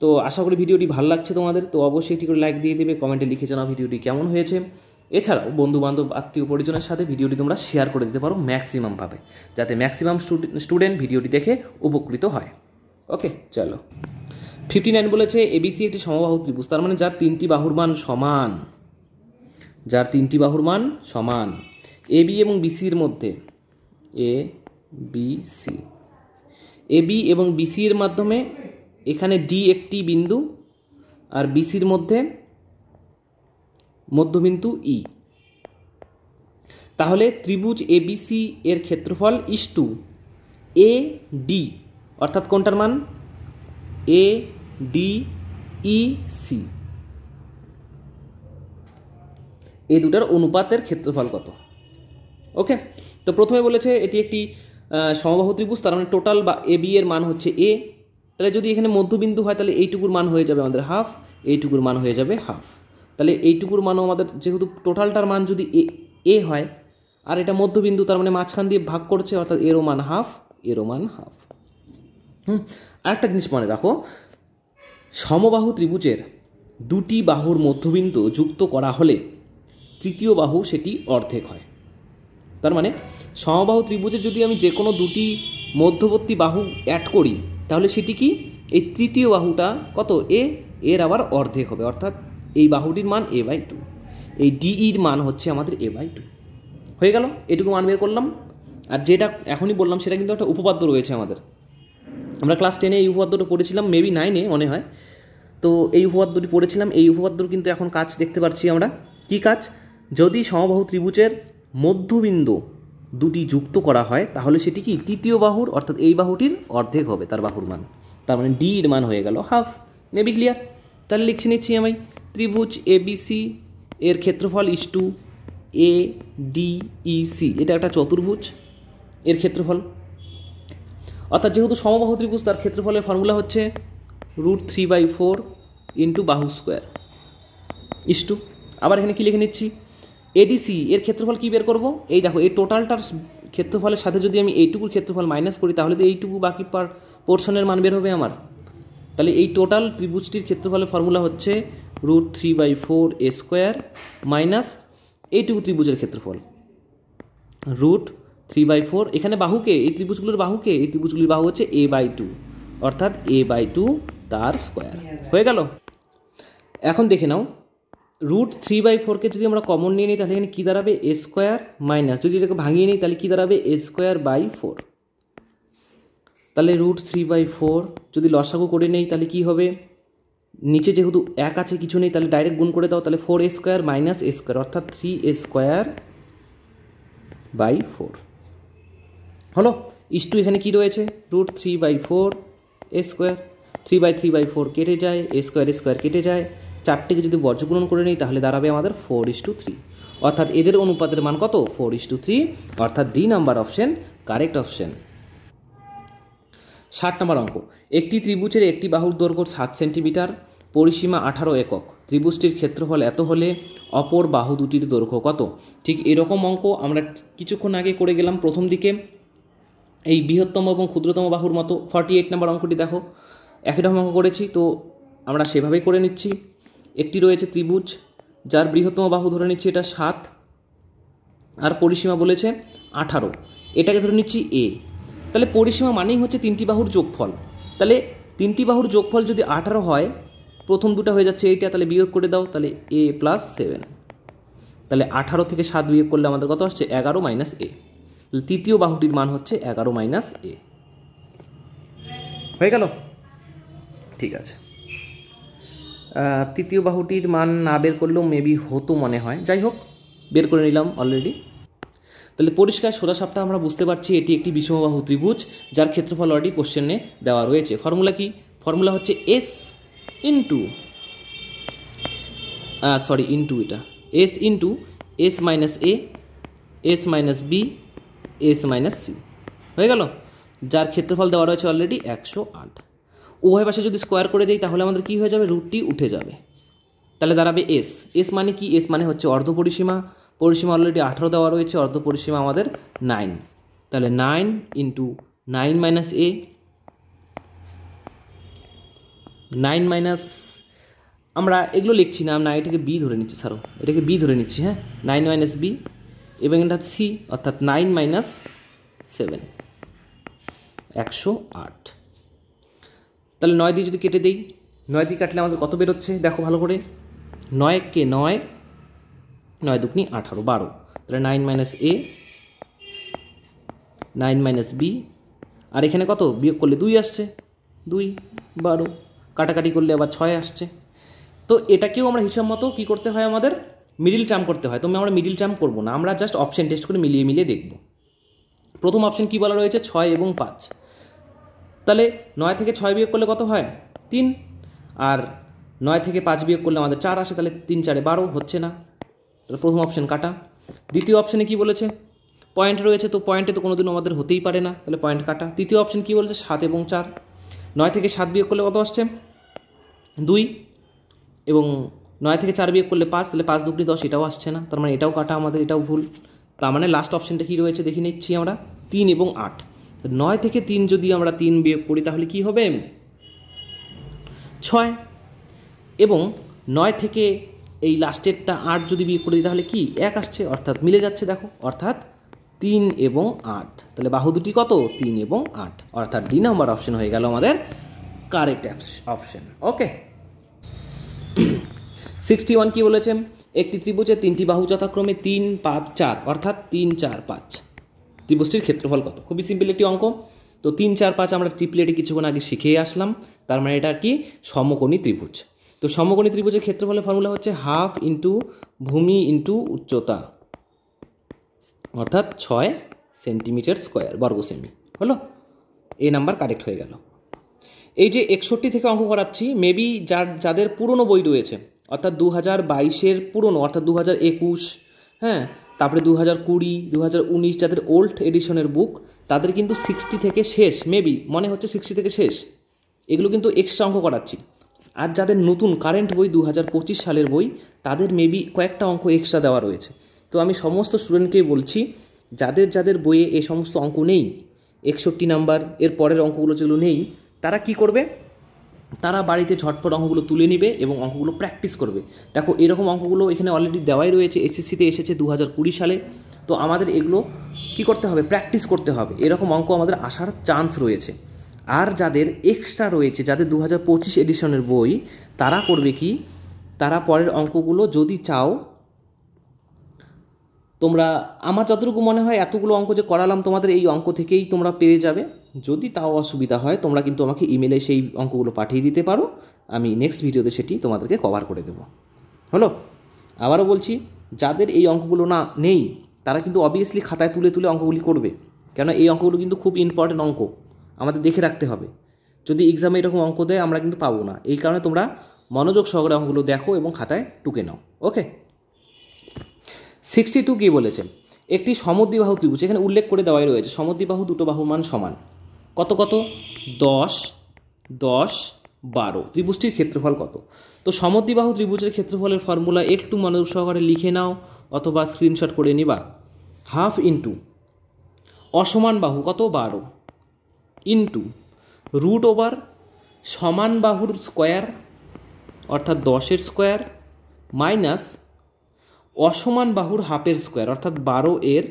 Speaker 1: তো আশা করি ভিডিওটি ভালো লাগছে তোমাদের। তো অবশ্যই একটি করে লাইক দিয়ে দেবে, কমেন্টে লিখে জানাও ভিডিওটি কেমন হয়েছে। এছাড়াও বন্ধুবান্ধব আত্মীয় পরিজনের সাথে ভিডিওটি তোমরা শেয়ার করে দিতে পারো ম্যাক্সিমামভাবে, যাতে ম্যাক্সিমাম স্টুডেন্ট ভিডিওটি দেখে উপকৃত হয়। ওকে চলো। 59 বলেছে এবিসি একটি সমবাহু ত্রিভুজ, তার মানে যার তিনটি বাহুর মান সমান, যার তিনটি বাহুর মান সমান। এ বি এবং বিসির মধ্যে, A B C, A B এবং বিসি এর মাধ্যমে এখানে ডি একটি বিন্দু, আর বিসির মধ্যে মধ্যবিন্দু ই। তাহলে ত্রিভুজ এবিসি এর ক্ষেত্রফল ইস্টু এ ডি, অর্থাৎ কোনটার মান? এ ডি ই সি, এই দুটার অনুপাতের ক্ষেত্রফল কত? ওকে, তো প্রথমে বলেছে এটি একটি সমবাহু ত্রিভুজ, তার মানে টোটাল বা এ বি এর মান হচ্ছে এ। তাহলে যদি এখানে মধ্যবিন্দু হয় তাহলে এইটুকুর মান হয়ে যাবে আমাদের হাফ, এইটুকুর মান হয়ে যাবে হাফ। তাহলে এইটুকুর মানও আমাদের, যেহেতু টোটালটার মান যদি এ হয় আর এটা মধ্যবিন্দু, তার মানে মাঝখান দিয়ে ভাগ করছে, অর্থাৎ এরও মান হাফ, এরও মান হাফ। আরেকটা জিনিস মনে রাখো, সমবাহু ত্রিভুজের দুটি বাহুর মধ্যবিন্দু যুক্ত করা হলে তৃতীয় বাহু সেটি অর্ধেক হয়। তার মানে সমবাহু ত্রিভুজের যদি আমি যে কোনো দুটি মধ্যবর্তী বাহু অ্যাড করি তাহলে সেটি কি? এই তৃতীয় বাহুটা কত? এর আবার অর্ধেক হবে, অর্থাৎ এই বাহুটির মান a/2, এই ডিইর মান হচ্ছে আমাদের a/2। হয়ে গেল, এটুকু মান বের করলাম। আর যেটা এখনই বললাম সেটা কিন্তু একটা উপপাদ্য রয়েছে আমাদের, আমরা ক্লাস 10-এ এই উপপাদ্যটা পড়েছিলাম, মেবি 9-এ মনে হয়। তো এই উপপাদ্যটি পড়েছিলাম, এই উপপাদ্যর কিন্তু এখন কাজ দেখতে পাচ্ছি আমরা। কি কাজ? যদি সমবাহু ত্রিভুজের মধ্যবিন্দু দুটি যুক্ত করা হয় তাহলে সেটি কি? তৃতীয় বাহুর, অর্থাৎ এই বাহুটির অর্ধেক হবে তার বাহুর মান, তার মানে ডি এর মান হয়ে গেল হাফ। Maybe clear? তাহলে লিখে নিচ্ছি আমি, ত্রিভুজ এবিসি এর ক্ষেত্রফল ইস্টু ADEC, এটা একটা চতুর্ভুজ, এর ক্ষেত্রফল। অর্থাৎ যেহেতু সমবাহু ত্রিভুজ তার ক্ষেত্রফলের ফর্মুলা হচ্ছে √3/4 ইন্টু বাহু স্কোয়ার ইস্টু। আবার এখানে কী লিখে নিচ্ছি, ADC এর ক্ষেত্রফল কী বের করব, এই দেখো এই টোটালটার ক্ষেত্রফলের সাথে যদি আমি এইটুকুর ক্ষেত্রফল মাইনাস করি তাহলে তো এইটুকু বাকি পোর্শনের মান বের হবে আমার। তাহলে এই টোটাল ত্রিভুজটির ক্ষেত্রফলের ফর্মুলা হচ্ছে √3/4 মাইনাস এইটুকু ত্রিভুজের ক্ষেত্রফল √3/4। এখানে বাহুকে, এই ত্রিভুজগুলোর বাহুকে, এই ত্রিভুজগুলির বাহু হচ্ছে a/2, অর্থাৎ a/2 তার স্কোয়ার হয়ে গেল। এখন দেখে নাও √3/4কে যদি আমরা কমন নিয়ে নিই তাহলে এখানে কী দাঁড়াবে, a² মাইনাস, যদি এটাকে ভাঙিয়ে নিই তাহলে কী দাঁড়াবে, a²/4। তাহলে √3/4 যদি লসাগু করে নেই তাহলে কি হবে, নিচে যেহেতু এক আছে কিছু নেই তাহলে ডাইরেক্ট গুণ করে দাও, তাহলে 4a² মাইনাস a², অর্থাৎ 3a²/4 হলো। ইস্টু এখানে কি রয়েছে, √3/4 a², 3/3/4 কেটে যায়, a² কেটে যায়, চারটিকে যদি বর্জগুণন করে নিই তাহলে দাঁড়াবে আমাদের 4:3, অর্থাৎ এদের অনুপাতের মান কত, 4:3, অর্থাৎ D number option correct option. 60 নম্বর অঙ্ক, একটি ত্রিভুজের একটি বাহুর দৈর্ঘ্য 7 সেন্টিমিটার, পরিসীমা 18 একক, ত্রিভুজটির ক্ষেত্রফল এত হলে অপর বাহু দুটির দৈর্ঘ্য কত। ঠিক এরকম অঙ্ক আমরা কিছুক্ষণ আগে করে গেলাম প্রথম দিকে, এই বৃহত্তম এবং ক্ষুদ্রতম বাহুর মতো। 48 নম্বর অঙ্কটি দেখো একই রকম অঙ্ক করেছি, তো আমরা সেভাবেই করে নিচ্ছি। একটি রয়েছে ত্রিভুজ যার বৃহত্তম বাহু ধরে নিচ্ছি এটা 7 আর পরিসীমা বলেছে 18, এটাকে ধরে নিচ্ছি এ। তাহলে পরিসীমা মানেই হচ্ছে তিনটি বাহুর যোগফল, তাহলে তিনটি বাহুর যোগফল যদি 18 হয়, প্রথম দুটো হয়ে যাচ্ছে এইটা, তাহলে বিয়োগ করে দাও, তাহলে a+7, তাহলে 18 থেকে 7 বিয়োগ করলে আমাদের কত আসছে, 11 মাইনাস a। তাহলে তৃতীয় বাহুটির মান হচ্ছে 11 মাইনাস a হয়ে গেল। ঠিক আছে, তৃতীয় বাহুটির মান না বের করলেও মেবি হতো মনে হয়, যাই হোক বের করে নিলাম অলরেডি। তাহলে পরিষ্কার সোজাসাপটা আমরা বুঝতে পারছি এটি একটি বিষমবাহু ত্রিভুজ যার ক্ষেত্রফল অলরেডি কোশ্চেনে দেওয়া রয়েছে। ফর্মুলা কি, ফর্মুলা হচ্ছে s into s minus a, s minus b, s minus c হয়ে গেল, যার ক্ষেত্রফল দেওয়া রয়েছে অলরেডি 108। উভয় পাশে যদি স্কোয়ার করে দিই তাহলে আমাদের কি হয়ে যাবে, রুটটি উঠে যাবে, তাহলে দাঁড়াবে s মানে কি, s মানে হচ্ছে অর্ধ পরিসীমা, পরিসীমা অলরেডি 18 দেওয়া রয়েছে, অর্ধ পরিসীমা আমাদের 9, তাহলে 9 ইন্টু 9 মাইনাস a, 9 মাইনাস, আমরা এগুলো লিখছি না, আমরা এটাকে b ধরে নিচ্ছি, ছাড়ো এটাকে b ধরে নিচ্ছি, হ্যাঁ 9 মাইনাস b, এবং এটা c, অর্থাৎ 9 মাইনাস 7, 108। তাহলে 9 দিয়ে যদি কেটে দেই, 9 দিয়ে কাটলে আমাদের কত বেরোচ্ছে দেখো ভালো করে, 9কে 9, 9 দুগুনি 18, 12, তাহলে 9 মাইনাস a, 9 মাইনাস b, আর এখানে কত বিয়োগ করলে 2 আসছে, 2, 12, কাটাকাটি করলে আবার 6 আসছে। তো এটাকেও আমরা হিসাব মতো কী করতে হয়, আমাদের মিডিল টার্ম করতে হয়। তবে আমরা মিডিল টার্ম করবো না, আমরা জাস্ট অপশন টেস্ট করে মিলিয়ে মিলিয়ে দেখব। প্রথম অপশন কী বলা রয়েছে, 6 এবং 5, তাহলে 9 থেকে 6 বিয়োগ করলে কত হয়, 3, আর 9 থেকে 5 বিয়োগ করলে আমাদের 4 আসে, তাহলে 3 4 12 হচ্ছে না, তাহলে প্রথম অপশন কাটা। দ্বিতীয় অপশানে কি বলেছে, পয়েন্ট রয়েছে, তো পয়েন্টে তো কোনোদিন আমাদের হতেই পারে না, তাহলে পয়েন্ট কাটা। তৃতীয় অপশন কি বলেছে, 7 এবং 4, 9 থেকে 7 বিয়োগ করলে কত আসছে, 2, এবং 9 থেকে 4 বিয়োগ করলে 5, তাহলে 5 দুগুনি 10, এটাও আসছে না, তার মানে এটাও কাটা আমাদের, এটাও ভুল। তার মানে লাস্ট অপশনটা কী রয়েছে দেখে নিচ্ছি আমরা, 3 এবং 8। 9 থেকে 3 যদি আমরা 3 বিয়োগ করি তাহলে কি হবে, 6, এবং 9 থেকে এই লাস্টেরটা 8 যদি বিয়োগ করে দিই তাহলে কি 1 আসছে, অর্থাৎ মিলে যাচ্ছে দেখো, অর্থাৎ 3 এবং 8, তাহলে বাহু দুটি কত, 3 এবং 8, অর্থাৎ ডি নাম্বার অপশন হয়ে গেল আমাদের কারেক্ট অপশন। ওকে। 61 কি বলেছে, একটি ত্রিভুজের 3টি বাহু যথাক্রমে 3 5 4, অর্থাৎ 3 4 5, ত্রিভুজটির ক্ষেত্রফল কত। খুবই সিম্পল একটি অঙ্ক। তো 3 4 5 আমরা ট্রিপলেটে কিছুক্ষণ আগে শিখেই আসলাম, তার মানে এটা কি সমকোণী ত্রিভুজ। তো সমকোণী ত্রিভুজের ক্ষেত্রফলের ফর্মুলা হচ্ছে হাফ ইন্টু ভূমি ইন্টু উচ্চতা, অর্থাৎ 6 সেন্টিমিটার স্কোয়ার, বর্গ সেমি হলো। এ নাম্বার কারেক্ট হয়ে গেল। এই যে 61 থেকে অঙ্ক করাচ্ছি, মেবি যাদের পুরনো বই রয়েছে, অর্থাৎ 2022-এর পুরনো, অর্থাৎ 2021, হ্যাঁ, তারপরে 2020, 2019 যাদের ওল্ড এডিশনের বুক তাদের কিন্তু 60 থেকে শেষ, মেবি মনে হচ্ছে 60 থেকে শেষ, এগুলো কিন্তু এক্সট্রা অঙ্ক করাচ্ছি। আর যাদের নতুন কারেন্ট বই 2025 সালের বই তাদের মেবি কয়েকটা অঙ্ক এক্সট্রা দেওয়া রয়েছে। তো আমি সমস্ত স্টুডেন্টকেই বলছি, যাদের যাদের বইয়ে এই সমস্ত অঙ্ক নেই, 61 নাম্বার এর পরের অঙ্কগুলো যেগুলো নেই, তারা কি করবে, তারা বাড়িতে ঝটপট অঙ্কগুলো তুলে নেবে এবং অঙ্কগুলো প্র্যাকটিস করবে। দেখো এরকম অঙ্কগুলো এখানে অলরেডি দেওয়াই রয়েছে, এসএসসিতে এসেছে 2020 সালে। তো আমাদের এগুলো কি করতে হবে, প্র্যাকটিস করতে হবে, এরকম অঙ্ক আমাদের আসার চান্স রয়েছে। আর যাদের এক্সট্রা রয়েছে, যাদের 2025 এডিশনের বই, তারা করবে কি, তারা পরের অঙ্কগুলো যদি চাও তোমরা, আমার যতটুকু মনে হয় এতগুলো অঙ্ক যে করালাম তোমাদের এই অঙ্ক থেকেই তোমরা পেয়ে যাবে। যদি তাও অসুবিধা হয় তোমরা কিন্তু আমাকে ইমেলে সেই অঙ্কগুলো পাঠিয়ে দিতে পারো, আমি নেক্সট ভিডিওতে সেটি তোমাদেরকে কভার করে দেবো। হলো, আবারও বলছি, যাদের এই অঙ্কগুলো না নেই তারা কিন্তু অবভিয়াসলি খাতায় তুলে তুলে অঙ্কগুলি করবে, কেন এই অঙ্কগুলো কিন্তু খুব ইম্পর্টেন্ট অঙ্ক, আমাদের দেখে রাখতে হবে। যদি এক্সামে এরকম অঙ্ক দেয় আমরা কিন্তু পাবো না, এই কারণে তোমরা মনোযোগ সহকারে অঙ্কগুলো দেখো এবং খাতায় টুকে নাও। ওকে, 62 কী বলেছে, একটি সমদ্বিবাহু ত্রিভুজ, এখানে উল্লেখ করে দেওয়াই রয়েছে সমদ্বিবাহু দুটো বাহুর মান সমান, কত কত, 10, 10, 12, ত্রিভুজটির ক্ষেত্রফল কত। তো সমদ্বিবাহু ত্রিভুজের ক্ষেত্রফলের ফর্মুলা একটু মনোযোগ সহকারে লিখে নাও অথবা স্ক্রিনশট করে নিবা। হাফ ইন্টু অসমান বাহু কত 12 ইন্টু রুট ওভার সমান বাহুর স্কোয়ার অর্থাৎ 10-এর স্কোয়ার মাইনাস অসমান বাহুর হাফের স্কোয়ার অর্থাৎ 12-এর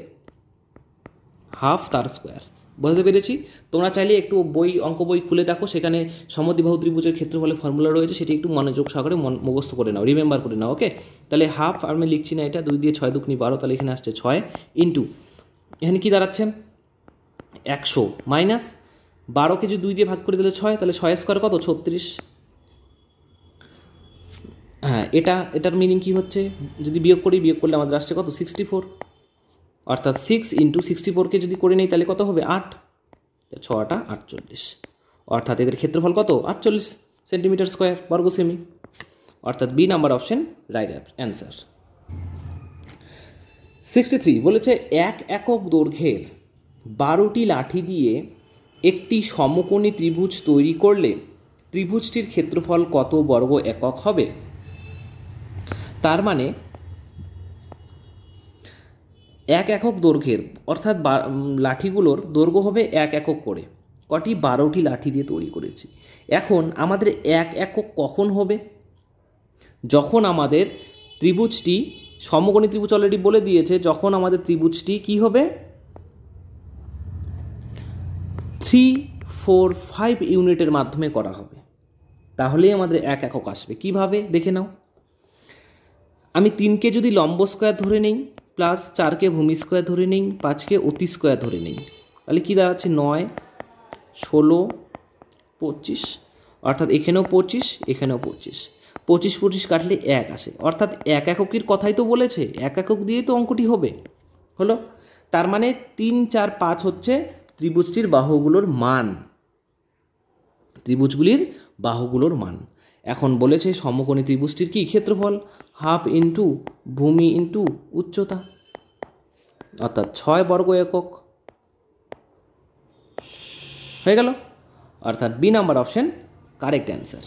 Speaker 1: হাফ তার স্কোয়ার। বুঝতে পেরেছি? তোমরা চাইলে একটু বই, অঙ্ক বই খুলে দেখো, সেখানে সমদ্বিবাহু ত্রিভুজের ক্ষেত্রফলের ফর্মুলা রয়েছে, সেটি একটু মনোযোগ সহকারে মুখস্থ করে নাও, রিমেম্বার করে নাও। ওকে, তাহলে হাফ আমি লিখছি না, এটা 2 দিয়ে 6 দুগুনি 12, তাহলে এখানে আসছে 6 ইন্টু, এখানে কি দাঁড়াচ্ছে 100 মাইনাস 12কে যদি 2 দিয়ে ভাগ করে দিলে 6, তাহলে 6 স্কোয়ার কত 36। হ্যাঁ, এটার মিনিং কি হচ্ছে, যদি বিয়োগ করলে আমাদের আসছে কত 64, অর্থাৎ 6 ইন্টু 64কে যদি করে নেই তাহলে কত হবে 8, 6টা 48, অর্থাৎ এদের ক্ষেত্রফল কত 48 সেন্টিমিটার স্কোয়ার বর্গ সেমি, অর্থাৎ B number option right answer. 63 বলেছে 1 একক দৈর্ঘ্যের 12টি লাঠি দিয়ে একটি সমকোণী ত্রিভুজ তৈরি করলে ত্রিভুজটির ক্ষেত্রফল কত বর্গ একক হবে। তার মানে 1 একক দৈর্ঘ্যের অর্থাৎ লাঠিগুলোর দৈর্ঘ্য হবে 1 একক করে, কটি 12টি লাঠি দিয়ে তৈরি করেছি। এখন আমাদের 1 একক কখন হবে, যখন আমাদের ত্রিভুজটি সমকোণী ত্রিভুজ অলরেডি বলে দিয়েছে, যখন আমাদের ত্রিভুজটি কি হবে 3, 4, 5 ইউনিটের মাধ্যমে করা হবে, তাহলেই আমাদের 1 একক আসবে। কিভাবে দেখে নাও, আমি 3কে যদি লম্ব স্কোয়ার ধরে নেই, প্লাস 4কে ভূমি স্কোয়ার ধরে নেই, 5কে অতি স্কোয়ার ধরে নেই, তাহলে কী দাঁড়াচ্ছে 9, 16, 25, অর্থাৎ এখানেও 25, এখানেও 25, 25, 25 কাটলে 1 আসে, অর্থাৎ 1 এককের কথাই তো বলেছে, 1 একক দিয়েই তো অঙ্কটি হবে। হলো, তার মানে 3, 4, 5 হচ্ছে ত্রিভুজটির বাহুগুলোর মান, ত্রিভুজগুলির বাহুগুলোর মান। এখন বলেছে সমকোণী ত্রিভুজটির কি ক্ষেত্রফল, হাফ ইন্টু ভূমি ইন্টু উচ্চতা, অর্থাৎ 6 বর্গ একক হয়ে গেল, অর্থাৎ B number option correct answer.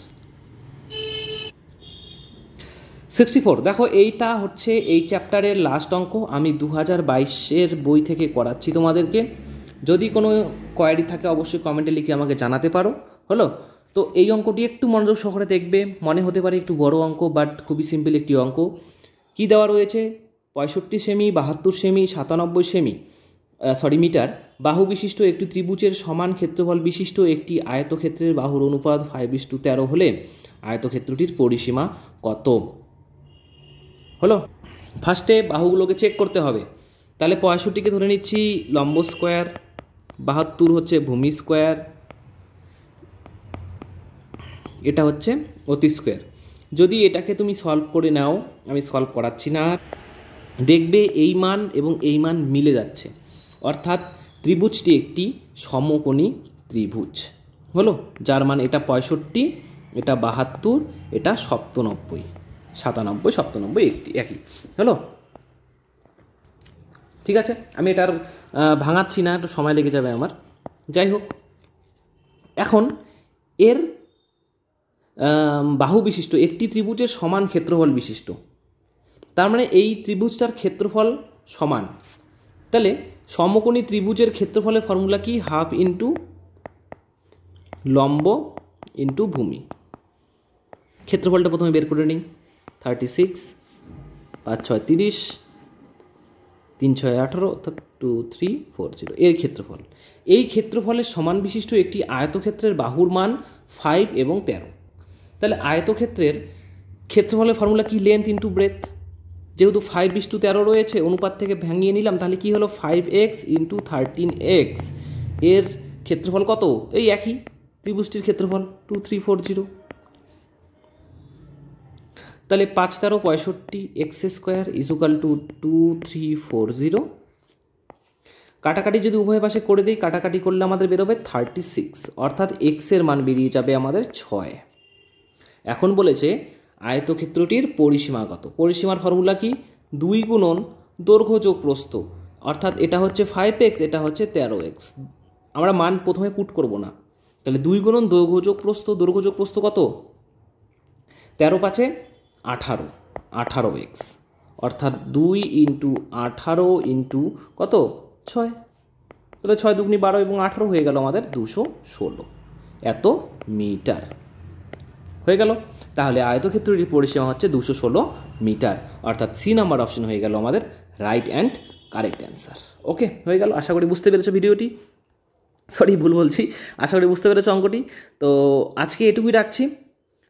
Speaker 1: 64 দেখো, এইটা হচ্ছে এই চ্যাপ্টারের লাস্ট অঙ্ক, আমি 2022-এর বই থেকে করাচ্ছি তোমাদেরকে। যদি কোনো কোয়ারি থাকে অবশ্যই কমেন্টে লিখে আমাকে জানাতে পারো। হলো, তো এই অঙ্কটি একটু মনোযোগ সহকারে দেখবে, মনে হতে পারে একটু বড় অঙ্ক, বাট খুবই সিম্পল একটি অঙ্ক। কি দেওয়া রয়েছে, 65 সেমি, 72 সেমি, 97 সেমি মিটার বাহু বিশিষ্ট একটি ত্রিভুজের সমান ক্ষেত্রফল বিশিষ্ট একটি আয়তক্ষেত্রের বাহুর অনুপাত 5:13 হলে আয়তক্ষেত্রটির পরিসীমা কত। হলো, ফার্স্টে বাহুগুলোকে চেক করতে হবে, তাহলে 65কে ধরে নিচ্ছি লম্ব স্কোয়ার, 72 হচ্ছে ভূমি স্কোয়ার, এটা হচ্ছে অতি স্কোয়ার। যদি এটাকে তুমি সলভ করে নাও, আমি সলভ করাচ্ছি না, দেখবে এই মান এবং এই মান মিলে যাচ্ছে, অর্থাৎ ত্রিভুজটি একটি সমকোণী ত্রিভুজ। হলো, যার মান এটা 65, এটা 72, এটা 97, 97, 97 একটি একই। হলো, ঠিক আছে, আমি এটা আর ভাঙাচ্ছি না, একটু সময় লেগে যাবে আমার। যাই হোক, এখন এর বাহু বিশিষ্ট একটি ত্রিভুজের সমান ক্ষেত্রফল বিশিষ্ট, তার মানে এই ত্রিভুজটার ক্ষেত্রফল সমান। তাহলে সমকোণী ত্রিভুজের ক্ষেত্রফলের ফর্মুলা কি? হাফ ইন্টু লম্ব ইন্টু ভূমি। ক্ষেত্রফলটা প্রথমে বের করে নিই। 36, 5 6 30, 3 6 18, অর্থাৎ 2340 এর ক্ষেত্রফল। এই ক্ষেত্রফলের সমান বিশিষ্ট একটি আয়তক্ষেত্রের বাহুর মান 5 এবং 13। তাহলে আয়তক্ষেত্রের ক্ষেত্রফলের ফর্মুলা কি? Length into breadth. যেহেতু 5:13 রয়েছে, অনুপাত থেকে ভাঙিয়ে নিলাম, তাহলে কি হলো? 5x into 13x। এর ক্ষেত্রফল কত? এই একই ত্রিভুজটির ক্ষেত্রফল 2340। তাহলে 5 13 65 এক্স স্কোয়ার ইজুকাল টু 2340। কাটাকাটি যদি উভয় পাশে করে দিই, কাটাকাটি করলে আমাদের বেরোবে 36, অর্থাৎ এক্সের মান বেরিয়ে যাবে আমাদের 6। এখন বলেছে আয়তক্ষেত্রটির পরিসীমাগত। পরিসীমার ফর্মুলা কি? 2 গুণন দৈর্ঘ্য যোগ প্রস্থ, অর্থাৎ এটা হচ্ছে 5x, এটা হচ্ছে 13x। আমরা মান প্রথমে পুট করব না, তাহলে 2 গুণন দৈর্ঘ্য যোগ প্রস্থ। দৈর্ঘ্য যোগ প্রস্থ কত? 13 5 18, 18x, অর্থাৎ 2 ইন্টু 18 ইন্টু কত? 6। তাহলে 6 দুগুনি 12 এবং 18 হয়ে গেল আমাদের 216 এত মিটার হয়ে গেল। তাহলে আয়তক্ষেত্রটির পরিসীমা হচ্ছে 216 মিটার, অর্থাৎ সি নাম্বার অপশন হয়ে গেল আমাদের রাইট অ্যান্ড কারেক্ট অ্যান্সার। ওকে, হয়ে গেল। আশা করি বুঝতে পেরেছো ভিডিওটি, সরি ভুল বলছি, আশা করি বুঝতে পেরেছো অঙ্কটি। তো আজকে এটুকুই রাখছি।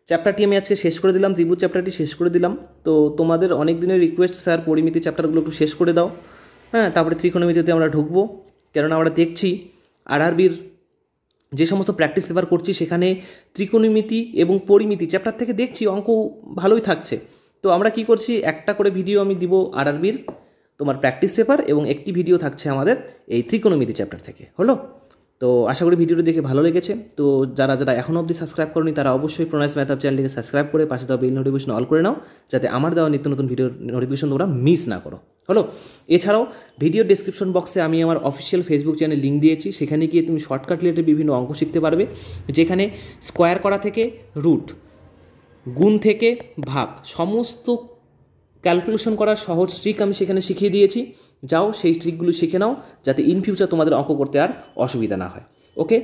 Speaker 1: চ্যাপ্টারটি আমি আজকে শেষ করে দিলাম, ত্রিভুজ চ্যাপ্টারটি শেষ করে দিলাম। তো তোমাদের অনেক দিনের রিকোয়েস্ট, স্যার পরিমিতি চ্যাপ্টারগুলো একটু শেষ করে দাও। হ্যাঁ, তারপরে ত্রিকোণমিতিতে আমরা ঢুকবো, কেননা আমরা দেখছি আরআরবির যে সমস্ত প্র্যাকটিস পেপার করছি সেখানে ত্রিকোণমিতি এবং পরিমিতি চ্যাপ্টার থেকে দেখছি অঙ্ক ভালোই থাকছে। তো আমরা কি করছি, একটা করে ভিডিও আমি দিব আরআরবির তোমার প্র্যাকটিস পেপার, এবং একটি ভিডিও থাকছে আমাদের এই ত্রিকোণমিতি চ্যাপ্টার থেকে। হলো? তো আশা করি ভিডিওটি দেখে ভালো লেগেছে। তো যারা যারা এখনও অবধি সাবস্ক্রাইব করনি তারা অবশ্যই প্রণয়স ম্যাথ চ্যানেলটিকে সাবস্ক্রাইব করে পাশে দেওয়া বেল নোটিফিকেশন অল করে নাও, যাতে আমার দেওয়া নিত্য নতুন ভিডিওর নোটিফিকেশন তোমরা মিস না করো। হলো? এছাড়াও ভিডিও ডেসক্রিপশন বক্সে আমি আমার অফিসিয়াল ফেসবুক চ্যানেল লিঙ্ক দিয়েছি, সেখানে গিয়ে তুমি শর্টকাট রিলেটেড বিভিন্ন অঙ্ক শিখতে পারবে, যেখানে স্কোয়ার করা থেকে রুট, গুণ থেকে ভাগ, সমস্ত ক্যালকুলেশন করার সহজ ট্রিক আমি সেখানে শিখিয়ে দিয়েছি। যাও সেই ট্রিকগুলো শিখে নাও, যাতে ইন ফিউচার তোমাদের অঙ্ক করতে আর অসুবিধা না হয়। ওকে।